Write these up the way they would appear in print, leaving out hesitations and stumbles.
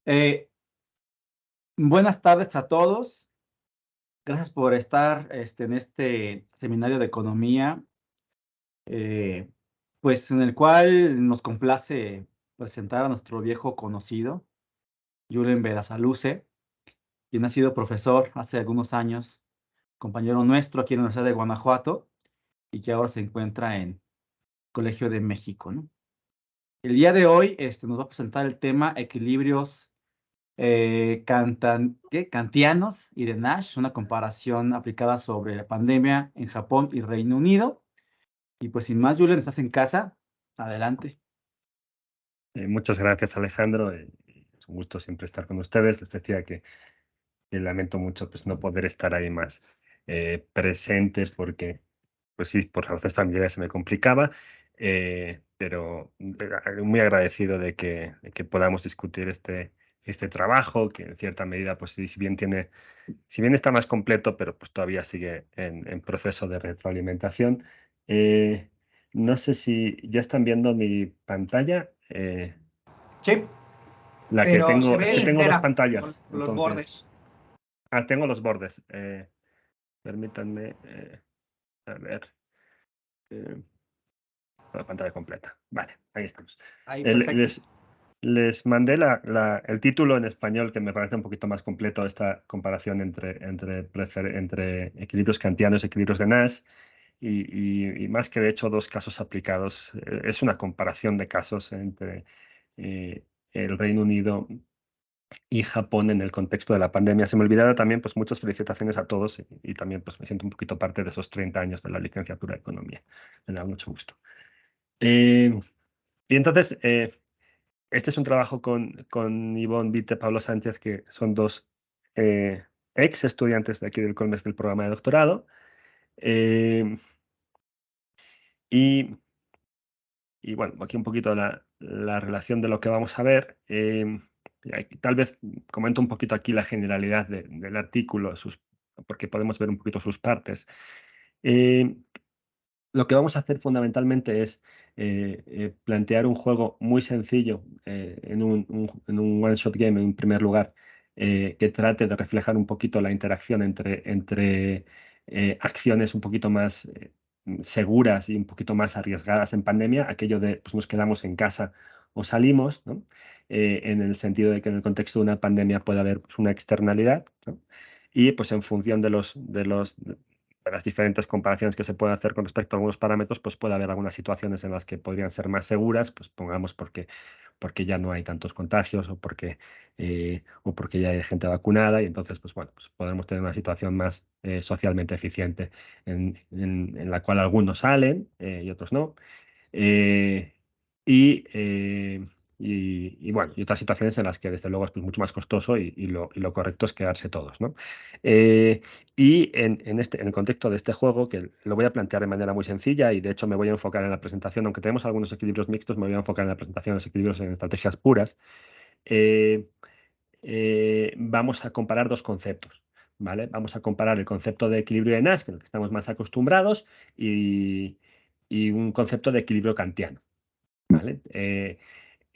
Eh, Buenas tardes a todos. Gracias por estar en este seminario de economía, eh, pues en el cual nos complace presentar a nuestro viejo conocido, Julen Berasaluce, quien ha sido profesor hace algunos años, compañero nuestro aquí en la Universidad de Guanajuato y que ahora se encuentra en Colegio de México, ¿no? El día de hoy nos va a presentar el tema equilibrios kantianos y de Nash, una comparación aplicada sobre la pandemia en Japón y Reino Unido. Y pues sin más, Julen, estás en casa. Adelante. Muchas gracias, Alejandro. Es un gusto siempre estar con ustedes. Les decía que lamento mucho pues, no poder estar ahí más presente porque, pues sí, por razones familiares se me complicaba, pero muy agradecido de que podamos discutir este trabajo, que en cierta medida, pues si bien está más completo, pero pues todavía sigue en proceso de retroalimentación. No sé si ya están viendo mi pantalla. Sí, La que pero se tengo, es que ve tengo dos entera pantallas, con los entonces. bordes. Tengo los bordes. Permítanme, a ver, eh, la pantalla completa. Vale, ahí estamos. Ahí, Eh, perfecto. les, les mandé el título en español, que me parece un poquito más completo, esta comparación entre equilibrios kantianos y equilibrios de Nash. Y más que de hecho dos casos aplicados, es una comparación de casos entre el Reino Unido y Japón en el contexto de la pandemia. Se me olvidaba también, pues muchas felicitaciones a todos y también pues me siento un poquito parte de esos 30 años de la licenciatura de Economía. Me da mucho gusto. Y entonces, este es un trabajo con Ivonne Vite, Pablo Sánchez, que son dos ex estudiantes de aquí del Colmes del programa de doctorado. Eh, y, y bueno, aquí un poquito la relación de lo que vamos a ver. Tal vez comento un poquito aquí la generalidad del artículo, porque podemos ver un poquito sus partes. Lo que vamos a hacer fundamentalmente es plantear un juego muy sencillo en un one-shot game, en primer lugar, que trate de reflejar un poquito la interacción entre acciones un poquito más seguras y un poquito más arriesgadas en pandemia, aquello de pues, nos quedamos en casa o salimos, ¿no? En el sentido de que en el contexto de una pandemia puede haber pues, una externalidad, ¿no? Y pues en función de las diferentes comparaciones que se pueden hacer con respecto a algunos parámetros, pues puede haber algunas situaciones en las que podrían ser más seguras, pues pongamos porque ya no hay tantos contagios o porque ya hay gente vacunada y entonces, pues bueno, pues podremos tener una situación más socialmente eficiente en la cual algunos salen y otros no. Eh, y, eh, bueno, y otras situaciones en las que desde luego es pues, mucho más costoso y lo correcto es quedarse todos, ¿no? Y en el contexto de este juego, que lo voy a plantear de manera muy sencilla y de hecho me voy a enfocar en la presentación, aunque tenemos algunos equilibrios mixtos, me voy a enfocar en la presentación de los equilibrios en estrategias puras. eh, Vamos a comparar dos conceptos, ¿vale? Vamos a comparar el concepto de equilibrio de Nash, que es el que estamos más acostumbrados, y un concepto de equilibrio kantiano, ¿vale?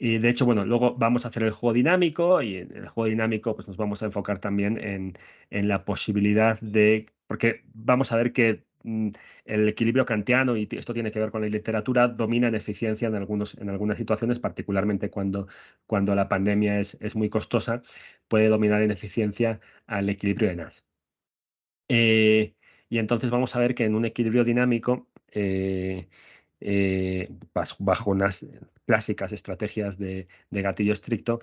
Y de hecho, bueno, luego vamos a hacer el juego dinámico y en el juego dinámico pues nos vamos a enfocar también en la posibilidad porque vamos a ver que el equilibrio kantiano, y esto tiene que ver con la literatura, domina en eficiencia en algunas situaciones, particularmente cuando la pandemia es muy costosa, puede dominar en eficiencia al equilibrio de Nash. Y entonces vamos a ver que en un equilibrio dinámico, bajo unas clásicas estrategias de gatillo estricto,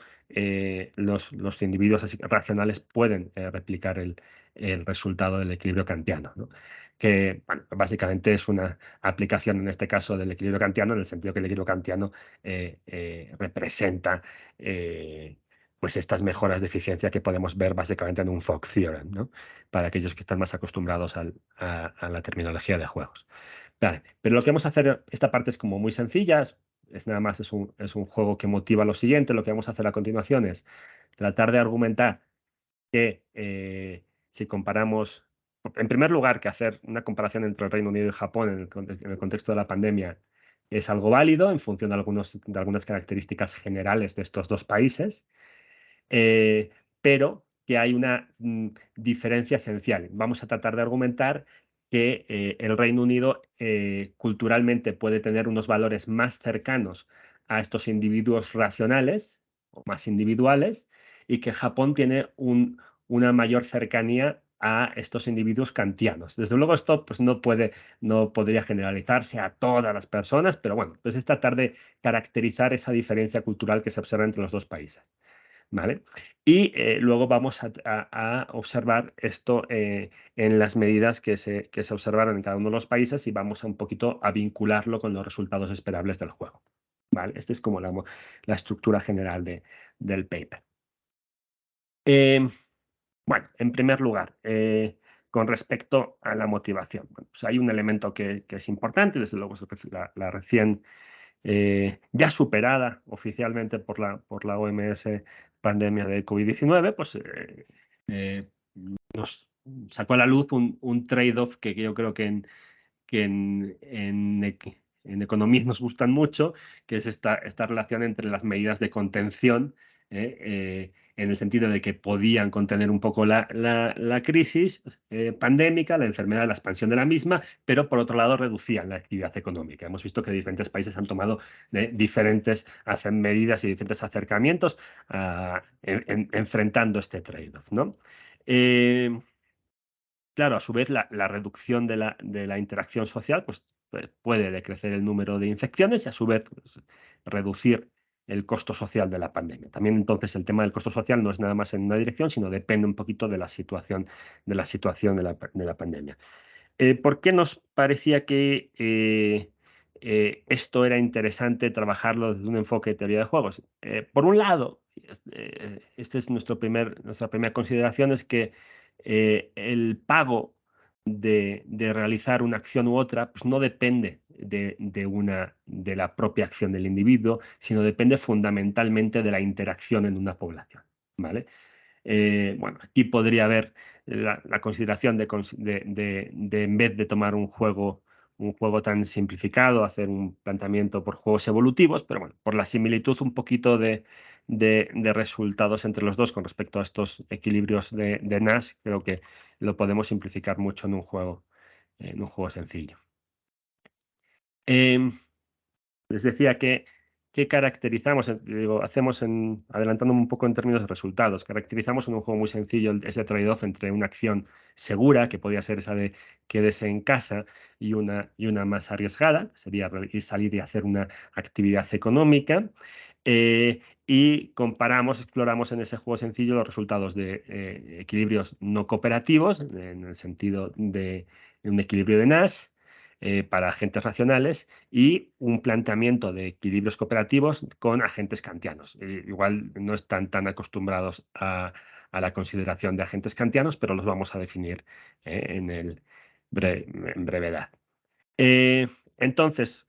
los individuos racionales pueden replicar el resultado del equilibrio kantiano, ¿no? Que bueno, básicamente es una aplicación en este caso del equilibrio kantiano, en el sentido que el equilibrio kantiano representa pues estas mejoras de eficiencia que podemos ver básicamente en un Fogg theorem, ¿no? Para aquellos que están más acostumbrados a la terminología de juegos. Vale, pero lo que vamos a hacer, esta parte es como muy sencilla, nada más es un juego que motiva lo siguiente. Lo que vamos a hacer a continuación es tratar de argumentar que si comparamos, en primer lugar, que hacer una comparación entre el Reino Unido y Japón en el contexto de la pandemia es algo válido en función de algunas características generales de estos dos países. pero que hay una diferencia esencial. Vamos a tratar de argumentar que el Reino Unido culturalmente puede tener unos valores más cercanos a estos individuos racionales o más individuales, y que Japón tiene una mayor cercanía a estos individuos kantianos. Desde luego esto pues, no podría generalizarse a todas las personas, pero bueno, pues es tratar de caracterizar esa diferencia cultural que se observa entre los dos países. ¿Vale? Y luego vamos a observar esto en las medidas que se observaron en cada uno de los países, y vamos un poquito a vincularlo con los resultados esperables del juego. ¿Vale? Esta es como la estructura general del paper. Bueno, en primer lugar, con respecto a la motivación. Bueno, pues hay un elemento que es importante, desde luego es la recién ya superada oficialmente por la OMS pandemia de COVID-19, pues nos sacó a la luz un trade-off que yo creo que en economía nos gustan mucho, que es esta relación entre las medidas de contención, en el sentido de que podían contener un poco la crisis pandémica, la enfermedad, la expansión de la misma, pero por otro lado reducían la actividad económica. Hemos visto que diferentes países han tomado diferentes medidas y diferentes acercamientos enfrentando este trade-off, ¿no? Claro, a su vez, la reducción de la interacción social pues, puede decrecer el número de infecciones y, a su vez, pues, reducir el costo social de la pandemia. También, entonces, el tema del costo social no es nada más en una dirección, sino depende un poquito de la situación de la pandemia. ¿Por qué nos parecía que esto era interesante trabajarlo desde un enfoque de teoría de juegos? Por un lado, esta es nuestra primera consideración, es que el pago de realizar una acción u otra pues no depende de la propia acción del individuo, sino depende fundamentalmente de la interacción en una población. ¿Vale? Bueno, aquí podría haber la consideración de en vez de tomar un juego tan simplificado, hacer un planteamiento por juegos evolutivos, pero bueno, por la similitud un poquito de resultados entre los dos con respecto a estos equilibrios de Nash, creo que lo podemos simplificar mucho en un juego sencillo. Les decía que caracterizamos, adelantando un poco en términos de resultados, caracterizamos en un juego muy sencillo ese trade-off entre una acción segura, que podría ser esa de quédese en casa, y una más arriesgada, sería salir y hacer una actividad económica. Y exploramos en ese juego sencillo los resultados de equilibrios no cooperativos, en el sentido de un equilibrio de Nash, para agentes racionales, y un planteamiento de equilibrios cooperativos con agentes kantianos. Igual no están tan acostumbrados a la consideración de agentes kantianos, pero los vamos a definir en brevedad. Entonces,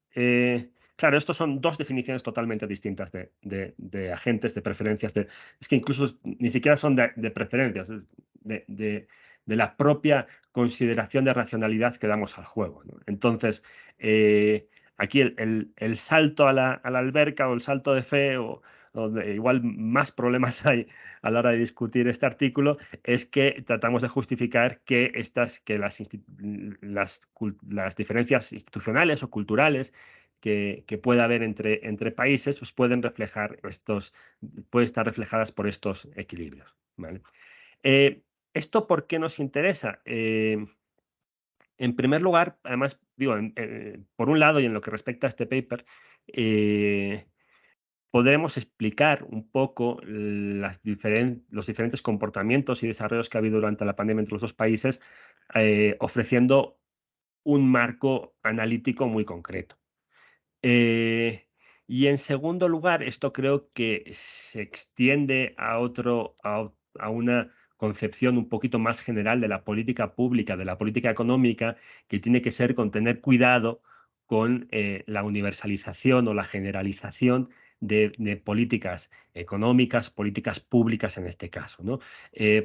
claro, estos son dos definiciones totalmente distintas de agentes, de preferencias. Es que incluso ni siquiera son de preferencias, de la propia consideración de racionalidad que damos al juego, ¿no? Entonces, aquí el salto a la alberca, o el salto de fe, o igual más problemas hay a la hora de discutir este artículo, es que tratamos de justificar que las diferencias institucionales o culturales que pueda haber entre países pues pueden estar reflejadas por estos equilibrios, ¿vale? ¿Esto por qué nos interesa? En primer lugar, además, digo, por un lado, y en lo que respecta a este paper, podremos explicar un poco los diferentes comportamientos y desarrollos que ha habido durante la pandemia entre los dos países, ofreciendo un marco analítico muy concreto. Y en segundo lugar, esto creo que se extiende a una concepción un poquito más general de la política pública, de la política económica, que tiene que ser con tener cuidado con la universalización o la generalización de políticas económicas, políticas públicas en este caso, ¿no?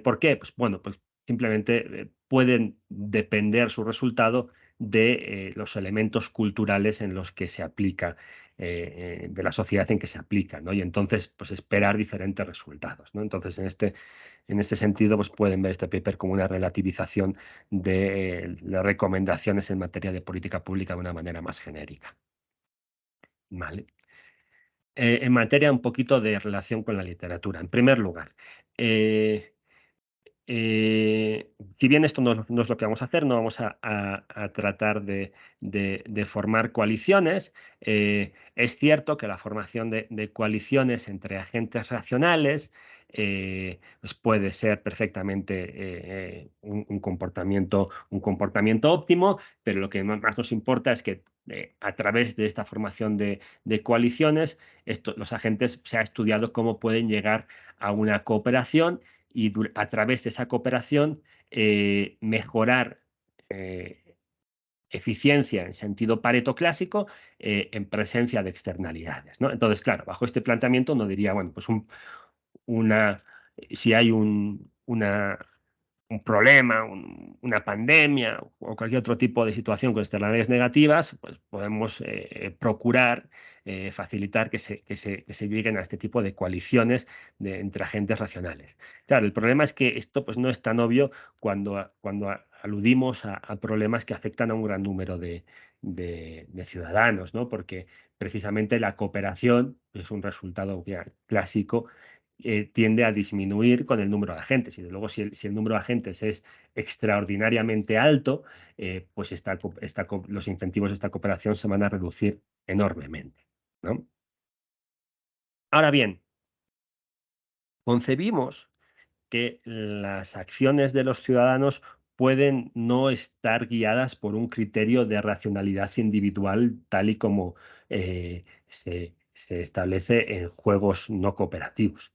¿Por qué? Pues bueno, pues simplemente pueden depender su resultado de los elementos culturales en los que se aplica, de la sociedad en que se aplica, ¿no? Y entonces, pues esperar diferentes resultados, ¿no? Entonces, en este sentido, pues pueden ver este paper como una relativización de las recomendaciones en materia de política pública de una manera más genérica. ¿Vale? En materia un poquito de relación con la literatura. En primer lugar, si bien esto no es lo que vamos a hacer, no vamos a tratar de formar coaliciones. Es cierto que la formación de coaliciones entre agentes racionales pues puede ser perfectamente un comportamiento óptimo, pero lo que más nos importa es que a través de esta formación de coaliciones, los agentes se ha estudiado cómo pueden llegar a una cooperación y a través de esa cooperación mejorar eficiencia en sentido Pareto clásico en presencia de externalidades, ¿no? Entonces, claro, bajo este planteamiento uno diría, bueno, pues si hay un problema, una pandemia o cualquier otro tipo de situación con externalidades negativas, pues podemos procurar facilitar que se lleguen a este tipo de coaliciones entre agentes racionales. Claro, el problema es que esto pues, no es tan obvio cuando aludimos a problemas que afectan a un gran número de ciudadanos, ¿no? Porque precisamente la cooperación es un resultado ya clásico, tiende a disminuir con el número de agentes. Y de luego, si el número de agentes es extraordinariamente alto, pues los incentivos de esta cooperación se van a reducir enormemente, ¿no? Ahora bien, concebimos que las acciones de los ciudadanos pueden no estar guiadas por un criterio de racionalidad individual tal y como se establece en juegos no cooperativos.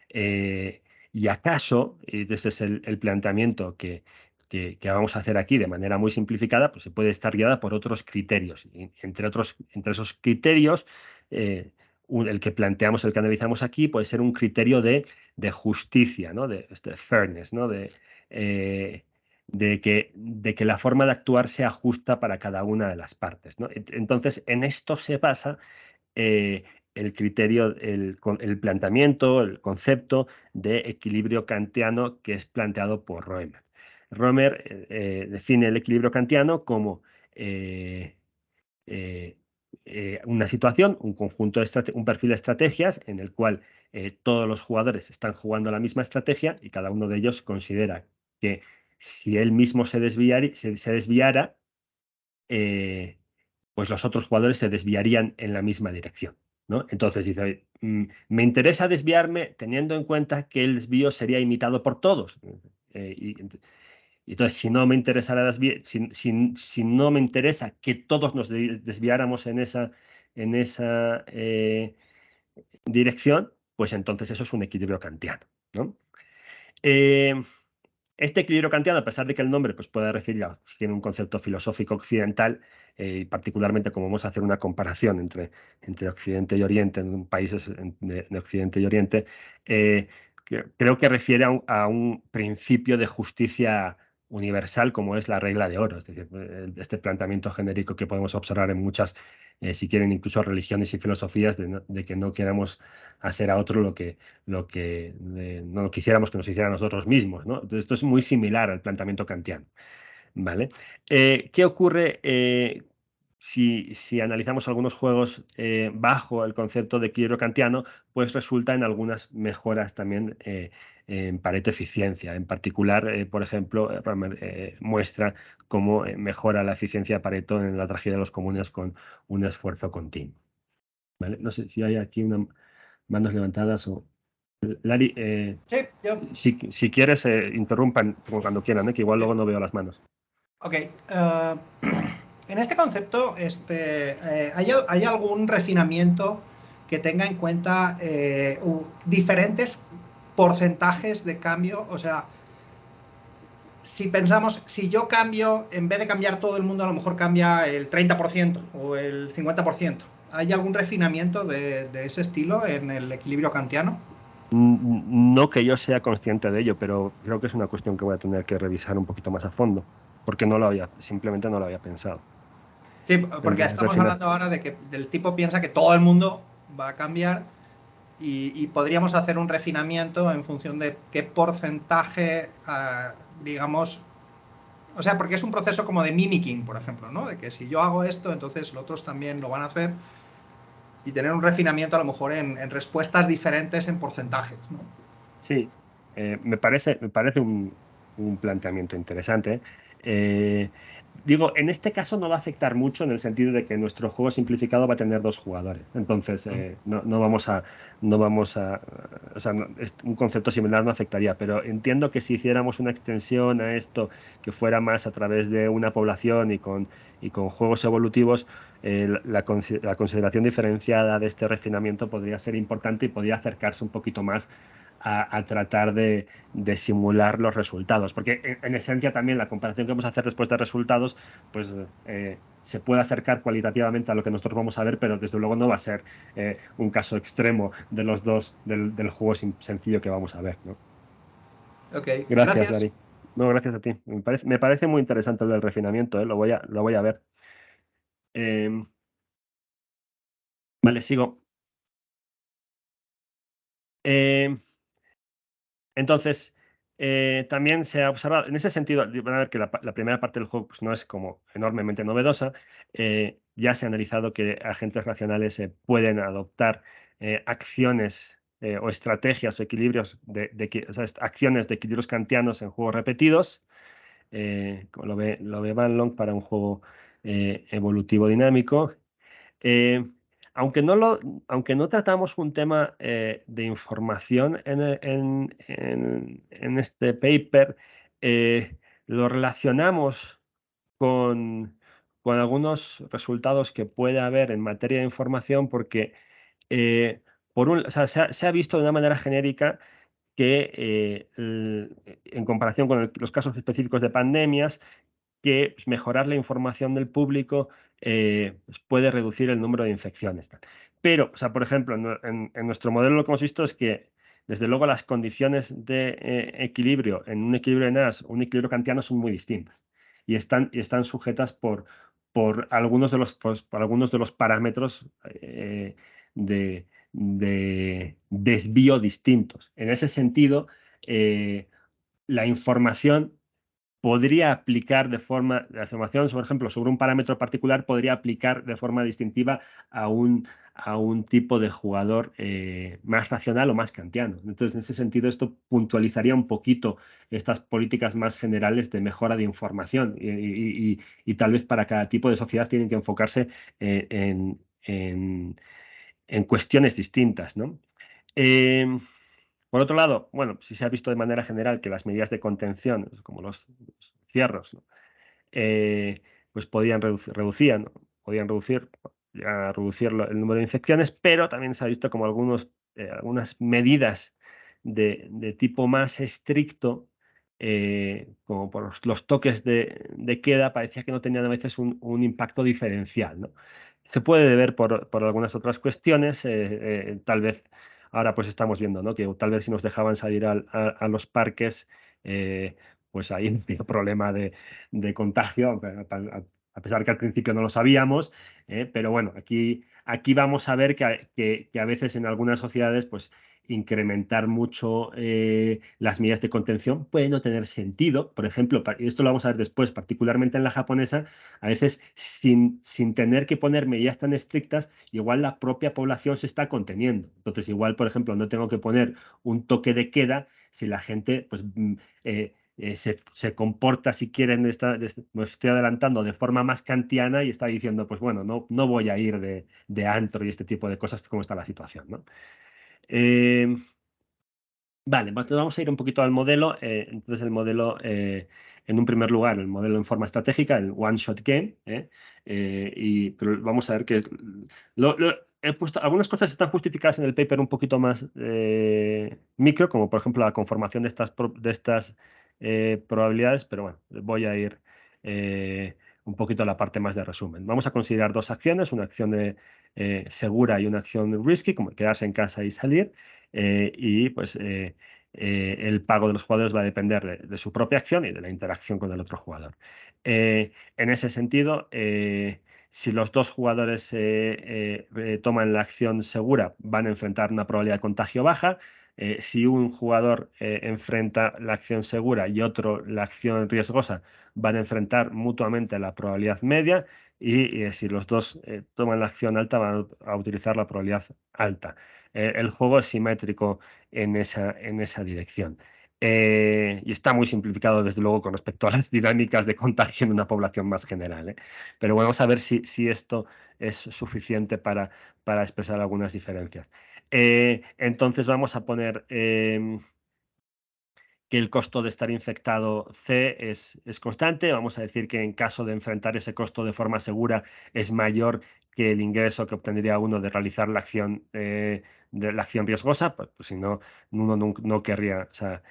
¿Y acaso, y ese es el planteamiento que vamos a hacer aquí de manera muy simplificada, pues se puede estar guiada por otros criterios? Y entre esos criterios, el que planteamos, el que analizamos aquí, puede ser un criterio de justicia, ¿no? De fairness, ¿no? De que la forma de actuar sea justa para cada una de las partes, ¿no? Entonces, en esto se basa eh, el criterio, el planteamiento, el concepto de equilibrio kantiano que es planteado por Roemer. Roemer define el equilibrio kantiano como una situación, un conjunto un perfil de estrategias en el cual todos los jugadores están jugando la misma estrategia y cada uno de ellos considera que si él mismo se desviara, pues los otros jugadores se desviarían en la misma dirección, ¿no? Entonces dice, me interesa desviarme teniendo en cuenta que el desvío sería imitado por todos. Y entonces, si no me interesara si no me interesa que todos nos desviáramos en esa dirección, pues entonces eso es un equilibrio kantiano, ¿no? Este equilibrio kantiano, a pesar de que el nombre pues, pueda referir tiene un concepto filosófico occidental, particularmente como vamos a hacer una comparación entre Occidente y Oriente, en países de Occidente y Oriente, creo que refiere a un principio de justicia universal como es la regla de oro, es decir, este planteamiento genérico que podemos observar en muchas, si quieren, incluso religiones y filosofías, de que no queramos hacer a otro lo que no quisiéramos que nos hiciera a nosotros mismos, ¿no? Entonces, esto es muy similar al planteamiento kantiano, ¿vale? ¿Qué ocurre si analizamos algunos juegos bajo el concepto de equilibrio kantiano? Pues resulta en algunas mejoras también en Pareto eficiencia. En particular, por ejemplo, muestra cómo mejora la eficiencia de Pareto en la tragedia de los comunes con un esfuerzo continuo, ¿vale? No sé si hay aquí manos levantadas o... Lari, Sí, yo. si quieres, interrumpan cuando quieran, que igual luego no veo las manos. Ok. En este concepto, ¿hay algún refinamiento que tenga en cuenta diferentes porcentajes de cambio? O sea, si pensamos, si yo cambio, en vez de cambiar todo el mundo, a lo mejor cambia el 30% o el 50%. ¿Hay algún refinamiento de ese estilo en el equilibrio kantiano? No que yo sea consciente de ello, pero creo que es una cuestión que voy a tener que revisar un poquito más a fondo. porque simplemente no lo había pensado. Sí, porque estamos hablando ahora de que el tipo piensa que todo el mundo va a cambiar y podríamos hacer un refinamiento en función de qué porcentaje, digamos, o sea, porque es un proceso como de mimicking, por ejemplo, ¿no? De que si yo hago esto, entonces los otros también lo van a hacer, y tener un refinamiento a lo mejor en respuestas diferentes en porcentajes, ¿no? Sí, me parece un planteamiento interesante. Digo, en este caso no va a afectar mucho en el sentido de que nuestro juego simplificado va a tener 2 jugadores. Entonces, no vamos a, o sea, un concepto similar no afectaría, pero entiendo que si hiciéramos una extensión a esto que fuera más a través de una población y con juegos evolutivos, la consideración diferenciada de este refinamiento podría ser importante y podría acercarse un poquito más a tratar de simular los resultados. Porque en esencia también la comparación que vamos a hacer después de resultados, pues se puede acercar cualitativamente a lo que nosotros vamos a ver, pero desde luego no va a ser un caso extremo de los dos del juego sencillo que vamos a ver, ¿no? Ok, Gracias, Dari. No, gracias a ti. Me parece muy interesante el del refinamiento, lo voy a ver. Vale, sigo. Entonces, también se ha observado, en ese sentido, van a ver que la primera parte del juego pues, no es como enormemente novedosa. Ya se ha analizado que agentes racionales pueden adoptar acciones o estrategias o equilibrios, o sea, acciones de equilibrios kantianos en juegos repetidos, como lo ve Van Long para un juego evolutivo dinámico. Aunque no tratamos un tema de información en este paper, lo relacionamos con, algunos resultados que puede haber en materia de información porque o sea, se ha visto de una manera genérica que en comparación con los casos específicos de pandemias, que pues, mejorar la información del público pues, puede reducir el número de infecciones. Pero, o sea, por ejemplo, en nuestro modelo lo que hemos visto es que, desde luego, las condiciones de equilibrio en un equilibrio de Nash o un equilibrio kantiano son muy distintas y están sujetas por algunos de los parámetros de desvío distintos. En ese sentido, la información podría aplicar la información, por ejemplo, sobre un parámetro particular, podría aplicar de forma distintiva a un tipo de jugador más racional o más kantiano. Entonces, en ese sentido, esto puntualizaría un poquito estas políticas más generales de mejora de información y tal vez para cada tipo de sociedad tienen que enfocarse en cuestiones distintas, ¿no? Por otro lado, bueno, sí se ha visto de manera general que las medidas de contención, como los cierros, ¿no? Pues podían reducir el número de infecciones, pero también se ha visto como algunas medidas de tipo más estricto, como por los toques de queda, parecía que no tenían a veces un impacto diferencial, ¿no? Se puede deber por algunas otras cuestiones, tal vez ahora pues estamos viendo, ¿no? Que tal vez si nos dejaban salir a los parques, pues ahí no había problema de contagio, a pesar que al principio no lo sabíamos, pero bueno, aquí vamos a ver que a veces en algunas sociedades pues incrementar mucho las medidas de contención puede no tener sentido. Por ejemplo, y esto lo vamos a ver después, particularmente en la japonesa, a veces sin tener que poner medidas tan estrictas, igual la propia población se está conteniendo. Entonces, igual, por ejemplo, no tengo que poner un toque de queda si la gente pues, se comporta, si quieren, me estoy adelantando, de forma más kantiana y está diciendo, pues bueno, no voy a ir de antro y este tipo de cosas, como está la situación, ¿no? Vale, vamos a ir un poquito al modelo. Entonces, el modelo, en un primer lugar, el modelo en forma estratégica, el one-shot game. Pero vamos a ver que he puesto, algunas cosas están justificadas en el paper un poquito más micro, como por ejemplo la conformación de estas probabilidades, pero bueno, voy a ir un poquito a la parte más de resumen. Vamos a considerar 2 acciones, una acción segura y una acción risky, como quedarse en casa y salir. Y pues el pago de los jugadores va a depender de su propia acción y de la interacción con el otro jugador. En ese sentido, si los dos jugadores toman la acción segura, van a enfrentar una probabilidad de contagio baja. Si un jugador enfrenta la acción segura y otro la acción riesgosa, van a enfrentar mutuamente la probabilidad media, y si los dos toman la acción alta, van a utilizar la probabilidad alta. El juego es simétrico en esa dirección. Y está muy simplificado, desde luego, con respecto a las dinámicas de contagio en una población más general, ¿eh? Pero bueno, vamos a ver si esto es suficiente para expresar algunas diferencias. Entonces vamos a poner que el costo de estar infectado C es constante. Vamos a decir que en caso de enfrentar ese costo de forma segura es mayor que el ingreso que obtendría uno de realizar la acción riesgosa. Pues si no, uno no querría, o sea,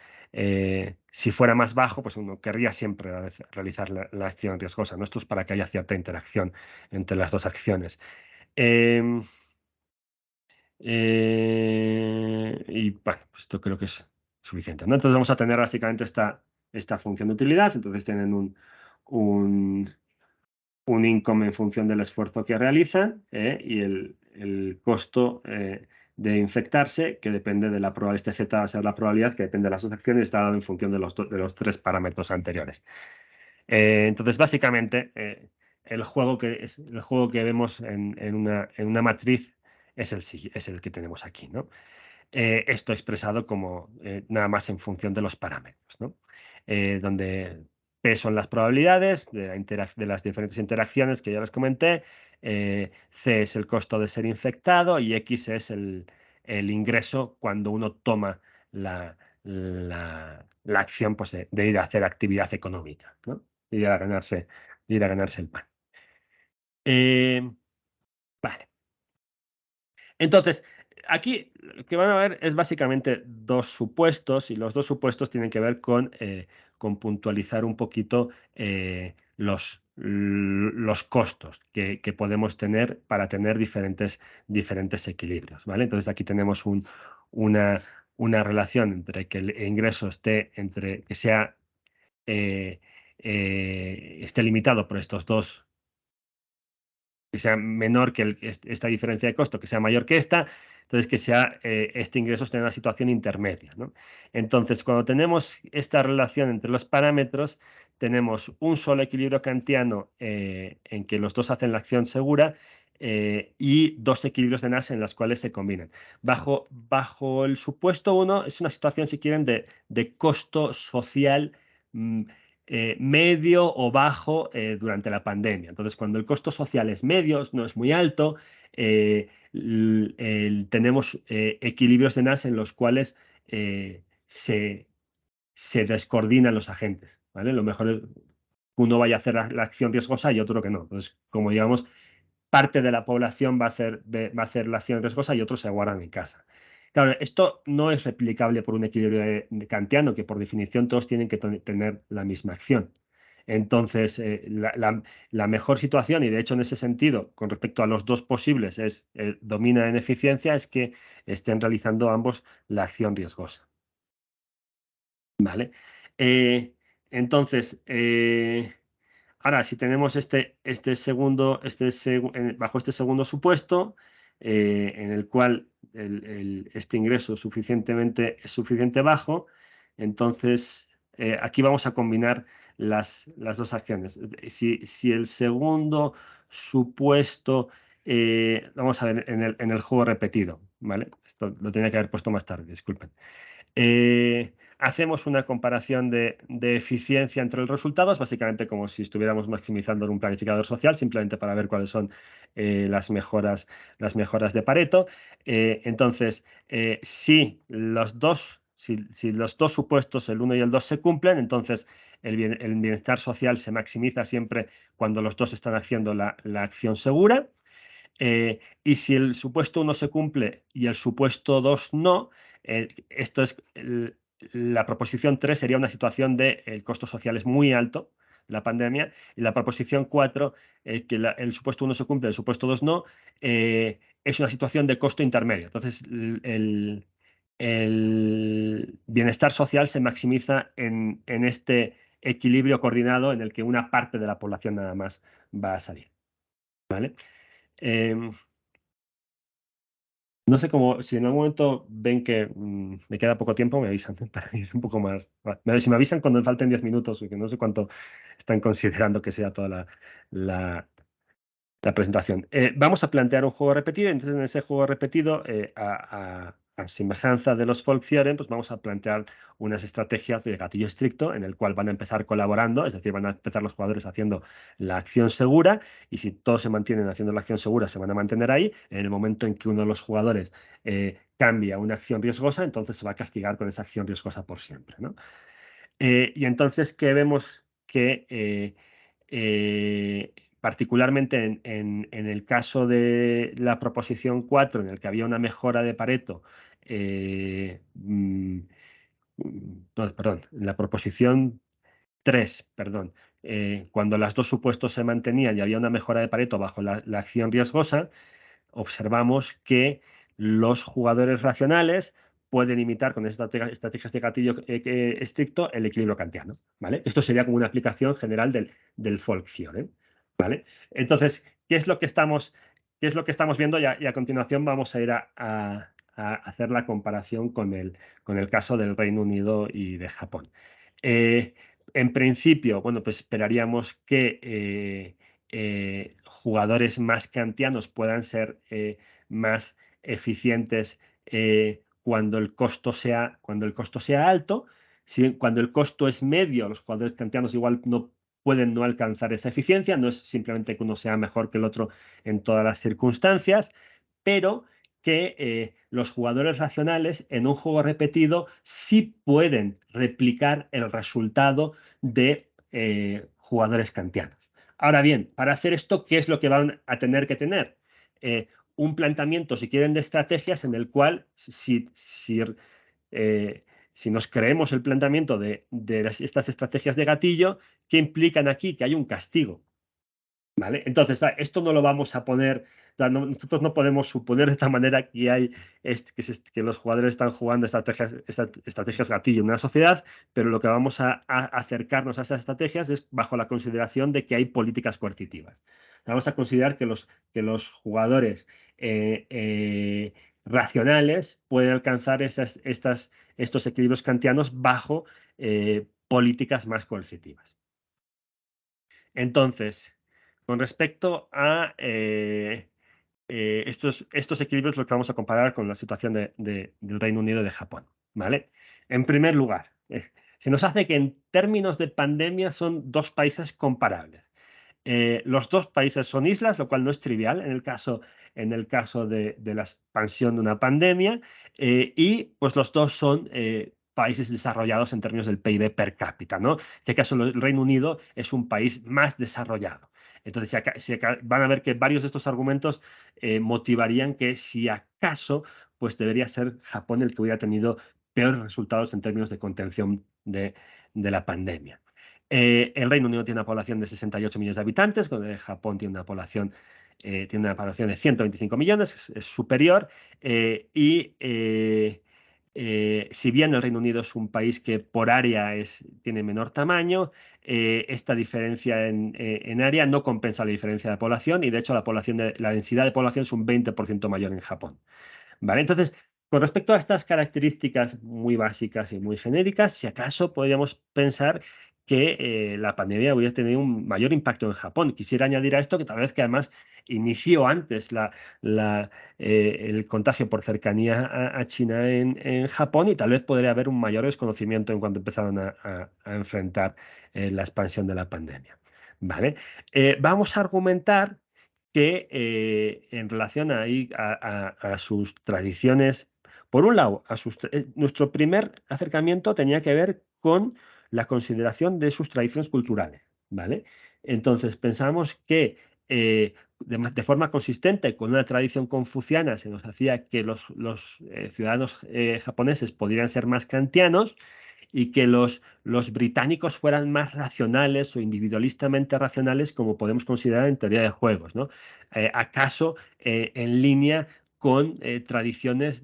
si fuera más bajo, pues uno querría siempre realizar la acción riesgosa, ¿no? Esto es para que haya cierta interacción entre las dos acciones. Y bueno, pues esto creo que es suficiente, ¿no? Entonces vamos a tener básicamente esta función de utilidad. Entonces tienen un income en función del esfuerzo que realizan, y el costo de infectarse, que depende de la probabilidad, este Z va a ser la probabilidad, que depende de las dos acciones, está dado en función de los tres parámetros anteriores. Entonces, básicamente, el juego que vemos en una matriz es el que tenemos aquí, ¿no? Esto expresado como nada más en función de los parámetros, ¿no? Donde P son las probabilidades de las diferentes interacciones que ya les comenté, C es el costo de ser infectado y X es el ingreso cuando uno toma la acción, pues, de ir a hacer actividad económica, ¿no? De ir a ganarse el pan. Vale. Entonces, aquí lo que van a ver es básicamente dos supuestos, y los dos supuestos tienen que ver con puntualizar un poquito los costos que podemos tener para tener diferentes equilibrios, ¿vale? Entonces aquí tenemos una relación entre que el ingreso esté esté limitado por estos dos, que sea menor que esta diferencia de costo, que sea mayor que esta. Entonces, que sea este ingreso esté en una situación intermedia, ¿no? Entonces, cuando tenemos esta relación entre los parámetros, tenemos un solo equilibrio kantiano en que los dos hacen la acción segura, y dos equilibrios de Nash en los cuales se combinan. Bajo el supuesto 1 es una situación, si quieren, de costo social medio o bajo durante la pandemia. Entonces, cuando el costo social es medio, no es muy alto, tenemos equilibrios de Nash en los cuales se descoordinan los agentes, ¿vale? Lo mejor es que uno vaya a hacer la acción riesgosa y otro que no. Entonces, como digamos, parte de la población va a hacer la acción riesgosa y otros se guardan en casa. Claro, esto no es replicable por un equilibrio de kantiano, que por definición todos tienen que tener la misma acción. Entonces, la mejor situación, y de hecho en ese sentido, con respecto a los dos posibles, domina en eficiencia, es que estén realizando ambos la acción riesgosa. ¿Vale? Entonces, ahora, si tenemos bajo este segundo supuesto, en el cual este ingreso es suficiente bajo, entonces aquí vamos a combinar las dos acciones. Si el segundo supuesto, vamos a ver en el juego repetido, ¿vale? Esto lo tenía que haber puesto más tarde, disculpen. Hacemos una comparación de eficiencia entre los resultados, básicamente como si estuviéramos maximizando en un planificador social, simplemente para ver cuáles son las mejoras de Pareto. Entonces, si los dos supuestos, el 1 y el 2, se cumplen, entonces el bienestar social se maximiza siempre cuando los dos están haciendo la acción segura. Y si el supuesto 1 se cumple y el supuesto 2 no, esto es la proposición 3 sería una situación de el costo social es muy alto, la pandemia, y la proposición 4, que el supuesto 1 se cumple, el supuesto 2 no, es una situación de costo intermedio. Entonces, el bienestar social se maximiza en este equilibrio coordinado en el que una parte de la población nada más va a salir, ¿vale? No sé cómo, si en algún momento ven que me queda poco tiempo, me avisan para ir un poco más. Si me avisan cuando me falten 10 minutos, que no sé cuánto están considerando que sea toda la presentación. Vamos a plantear un juego repetido, entonces en ese juego repetido, a semejanza de los folk theorem, pues vamos a plantear unas estrategias de gatillo estricto en el cual van a empezar colaborando, es decir, van a empezar los jugadores haciendo la acción segura y si todos se mantienen haciendo la acción segura se van a mantener ahí. En el momento en que uno de los jugadores cambia una acción riesgosa, entonces se va a castigar con esa acción riesgosa por siempre, ¿no? Y entonces, ¿qué vemos? Que particularmente en el caso de la proposición 4, en el que había una mejora de Pareto, no, perdón, en la proposición 3, perdón, cuando las dos supuestos se mantenían y había una mejora de Pareto bajo la acción riesgosa, observamos que los jugadores racionales pueden imitar con estrategias de gatillo estricto el equilibrio kantiano, ¿vale? Esto sería como una aplicación general del folk theorem, ¿vale? Entonces, ¿qué es lo que estamos viendo? Y a continuación vamos a ir a hacer la comparación con el caso del Reino Unido y de Japón. En principio, bueno, pues esperaríamos que jugadores más kantianos puedan ser más eficientes cuando el costo sea alto. Cuando el costo es medio, los jugadores kantianos igual pueden no alcanzar esa eficiencia, no es simplemente que uno sea mejor que el otro en todas las circunstancias, pero que los jugadores racionales en un juego repetido sí pueden replicar el resultado de jugadores kantianos. Ahora bien, para hacer esto, ¿qué es lo que van a tener que tener? Un planteamiento, si quieren, de estrategias en el cual, si nos creemos el planteamiento de estas estrategias de gatillo, ¿qué implican aquí? Que hay un castigo. ¿Vale? Entonces, esto no lo vamos a poner, nosotros no podemos suponer de esta manera que que los jugadores están jugando estrategias gatillo en una sociedad, pero lo que vamos a acercarnos a esas estrategias es bajo la consideración de que hay políticas coercitivas. Vamos a considerar que los jugadores racionales pueden alcanzar estos equilibrios kantianos bajo políticas más coercitivas. Entonces, con respecto a estos equilibrios, lo que vamos a comparar con la situación del Reino Unido y de Japón, ¿vale? En primer lugar, se nos hace que en términos de pandemia son dos países comparables. Los dos países son islas, lo cual no es trivial en el caso de la expansión de una pandemia, y pues los dos son países desarrollados en términos del PIB per cápita, ¿no? En este caso, el Reino Unido es un país más desarrollado. Entonces, van a ver que varios de estos argumentos motivarían que si acaso, pues debería ser Japón el que hubiera tenido peores resultados en términos de contención de la pandemia. El Reino Unido tiene una población de 68 millones de habitantes, cuando Japón tiene una población de 125 millones, es superior. Si bien el Reino Unido es un país que por área tiene menor tamaño, esta diferencia en área no compensa la diferencia de población y de hecho la densidad de población es un 20% mayor en Japón. ¿Vale? Entonces, con respecto a estas características muy básicas y muy genéricas, si acaso podríamos pensar que la pandemia hubiera tenido un mayor impacto en Japón. Quisiera añadir a esto que tal vez que además inició antes el contagio por cercanía a China en Japón y tal vez podría haber un mayor desconocimiento en cuanto empezaron a enfrentar la expansión de la pandemia. ¿Vale? Vamos a argumentar que en relación a sus tradiciones, por un lado, nuestro primer acercamiento tenía que ver con la consideración de sus tradiciones culturales, ¿vale? Entonces pensamos que de forma consistente con una tradición confuciana se nos hacía que los ciudadanos japoneses podrían ser más kantianos y que los británicos fueran más racionales o individualistamente racionales como podemos considerar en teoría de juegos, ¿no? ¿Acaso en línea con tradiciones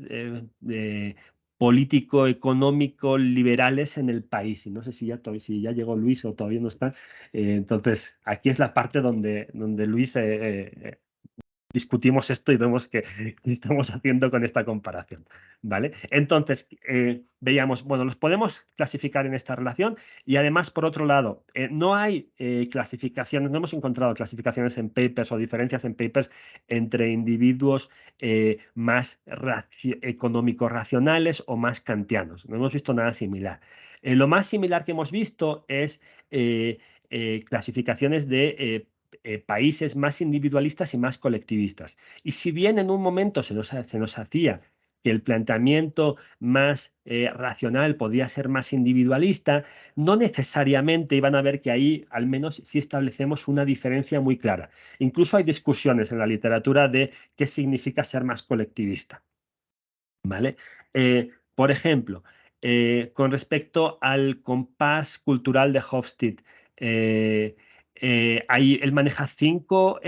político-económico liberales en el país. Y no sé si ya llegó Luis o todavía no está. Entonces, aquí es la parte donde Luis discutimos esto y vemos qué estamos haciendo con esta comparación, ¿vale? Entonces, veíamos, bueno, los podemos clasificar en esta relación y además, por otro lado, no hay clasificaciones, no hemos encontrado clasificaciones en papers o diferencias en papers entre individuos más económico-racionales o más kantianos. No hemos visto nada similar. Lo más similar que hemos visto es clasificaciones de países más individualistas y más colectivistas. Y si bien en un momento se nos hacía que el planteamiento más racional podía ser más individualista, no necesariamente iban a ver que ahí al menos sí establecemos una diferencia muy clara. Incluso hay discusiones en la literatura de qué significa ser más colectivista. ¿Vale? Por ejemplo, con respecto al compás cultural de Hofstede, él maneja 5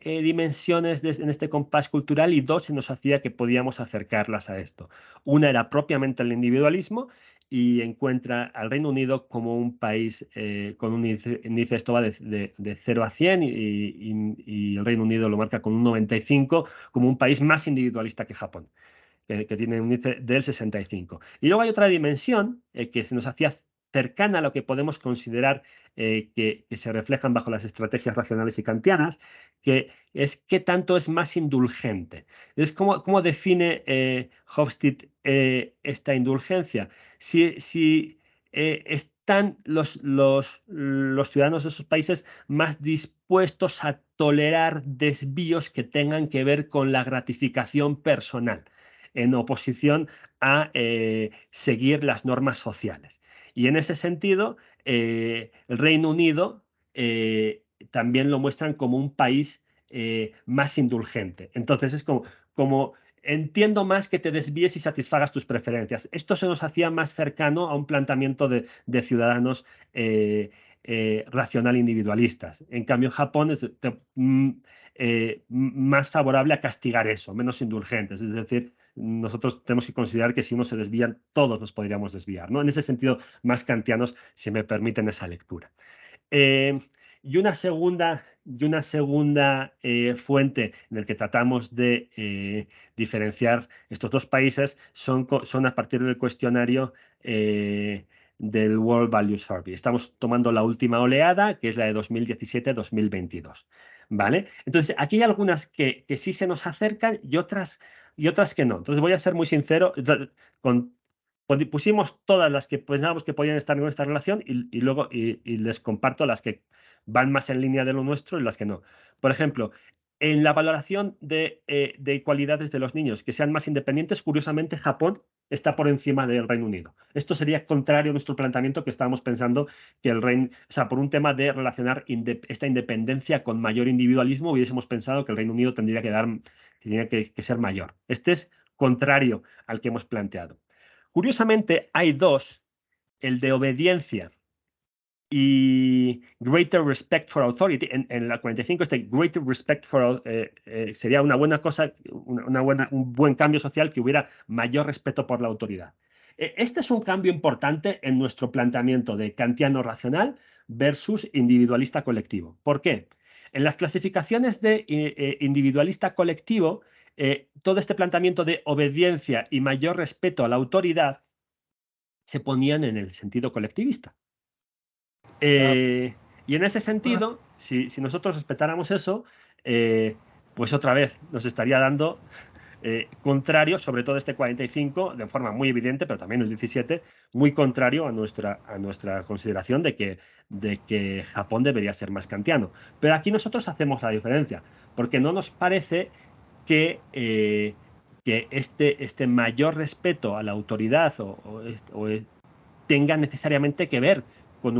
dimensiones en este compás cultural y 2 se nos hacía que podíamos acercarlas a esto. Una era propiamente el individualismo y encuentra al Reino Unido como un país con un índice esto va de 0 a 100 y el Reino Unido lo marca con un 95 como un país más individualista que Japón. Que tiene un índice del 65. Y luego hay otra dimensión que se nos hacía cercana a lo que podemos considerar que se reflejan bajo las estrategias racionales y kantianas, que es qué tanto es más indulgente. Es cómo define Hofstede esta indulgencia. Si están los ciudadanos de esos países más dispuestos a tolerar desvíos que tengan que ver con la gratificación personal, en oposición a seguir las normas sociales. Y en ese sentido, el Reino Unido también lo muestran como un país más indulgente. Entonces es como entiendo más que te desvíes y satisfagas tus preferencias. Esto se nos hacía más cercano a un planteamiento de ciudadanos racional individualistas. En cambio, Japón es más favorable a castigar eso, menos indulgentes. Es decir, nosotros tenemos que considerar que si uno se desvía, todos nos podríamos desviar, ¿no? En ese sentido, más kantianos, si me permiten esa lectura. Y una segunda fuente en la que tratamos de diferenciar estos dos países son a partir del cuestionario del World Value Survey. Estamos tomando la última oleada, que es la de 2017-2022. ¿Vale? Entonces, aquí hay algunas que sí se nos acercan y otras que no. Entonces, voy a ser muy sincero. Pusimos todas las que pensábamos que podían estar en nuestra relación y luego les comparto las que van más en línea de lo nuestro y las que no. Por ejemplo, en la valoración de cualidades de los niños que sean más independientes, curiosamente Japón está por encima del Reino Unido. Esto sería contrario a nuestro planteamiento, que estábamos pensando que el Reino, o sea, por un tema de relacionar esta independencia con mayor individualismo, hubiésemos pensado que el Reino Unido tendría que ser mayor. Este es contrario al que hemos planteado. Curiosamente, hay dos, el de obediencia y greater respect for authority. En la 45 greater respect for sería una buena cosa, un buen cambio social, que hubiera mayor respeto por la autoridad. Este es un cambio importante en nuestro planteamiento de kantiano racional versus individualista colectivo. ¿Por qué? En las clasificaciones de individualista colectivo, todo este planteamiento de obediencia y mayor respeto a la autoridad se ponían en el sentido colectivista. Y en ese sentido, si nosotros respetáramos eso, pues otra vez nos estaría dando contrario, sobre todo este 45, de forma muy evidente, pero también el 17, muy contrario a nuestra consideración de que Japón debería ser más kantiano. Pero aquí nosotros hacemos la diferencia, porque no nos parece que este mayor respeto a la autoridad tenga necesariamente que ver con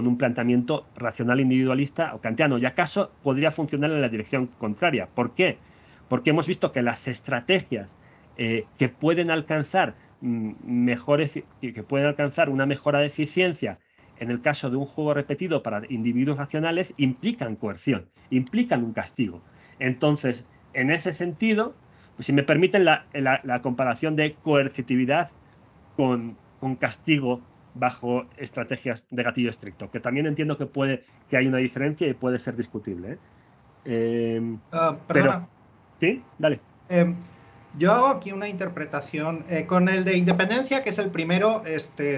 un planteamiento racional individualista o kantiano, y acaso podría funcionar en la dirección contraria. ¿Por qué? Porque hemos visto que las estrategias que pueden alcanzar una mejora de eficiencia en el caso de un juego repetido para individuos racionales implican coerción, implican un castigo. Entonces, en ese sentido, pues si me permiten la comparación de coercitividad con castigo bajo estrategias de gatillo estricto, que también entiendo que hay una diferencia y puede ser discutible. Perdona. Pero, ¿sí? Dale. Yo hago aquí una interpretación con el de independencia, que es el primero.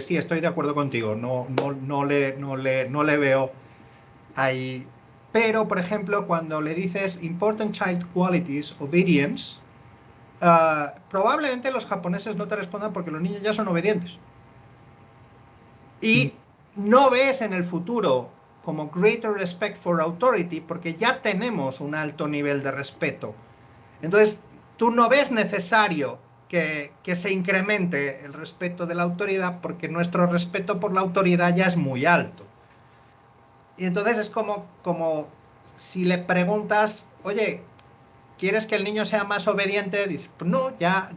Sí, estoy de acuerdo contigo. No le veo ahí. Pero, por ejemplo, cuando le dices important child qualities, obedience, probablemente los japoneses no te respondan porque los niños ya son obedientes. Y no ves en el futuro como greater respect for authority porque ya tenemos un alto nivel de respeto. Entonces, tú no ves necesario que se incremente el respeto de la autoridad porque nuestro respeto por la autoridad ya es muy alto. Y entonces es como si le preguntas, oye, ¿quieres que el niño sea más obediente? Dices, pues no, ya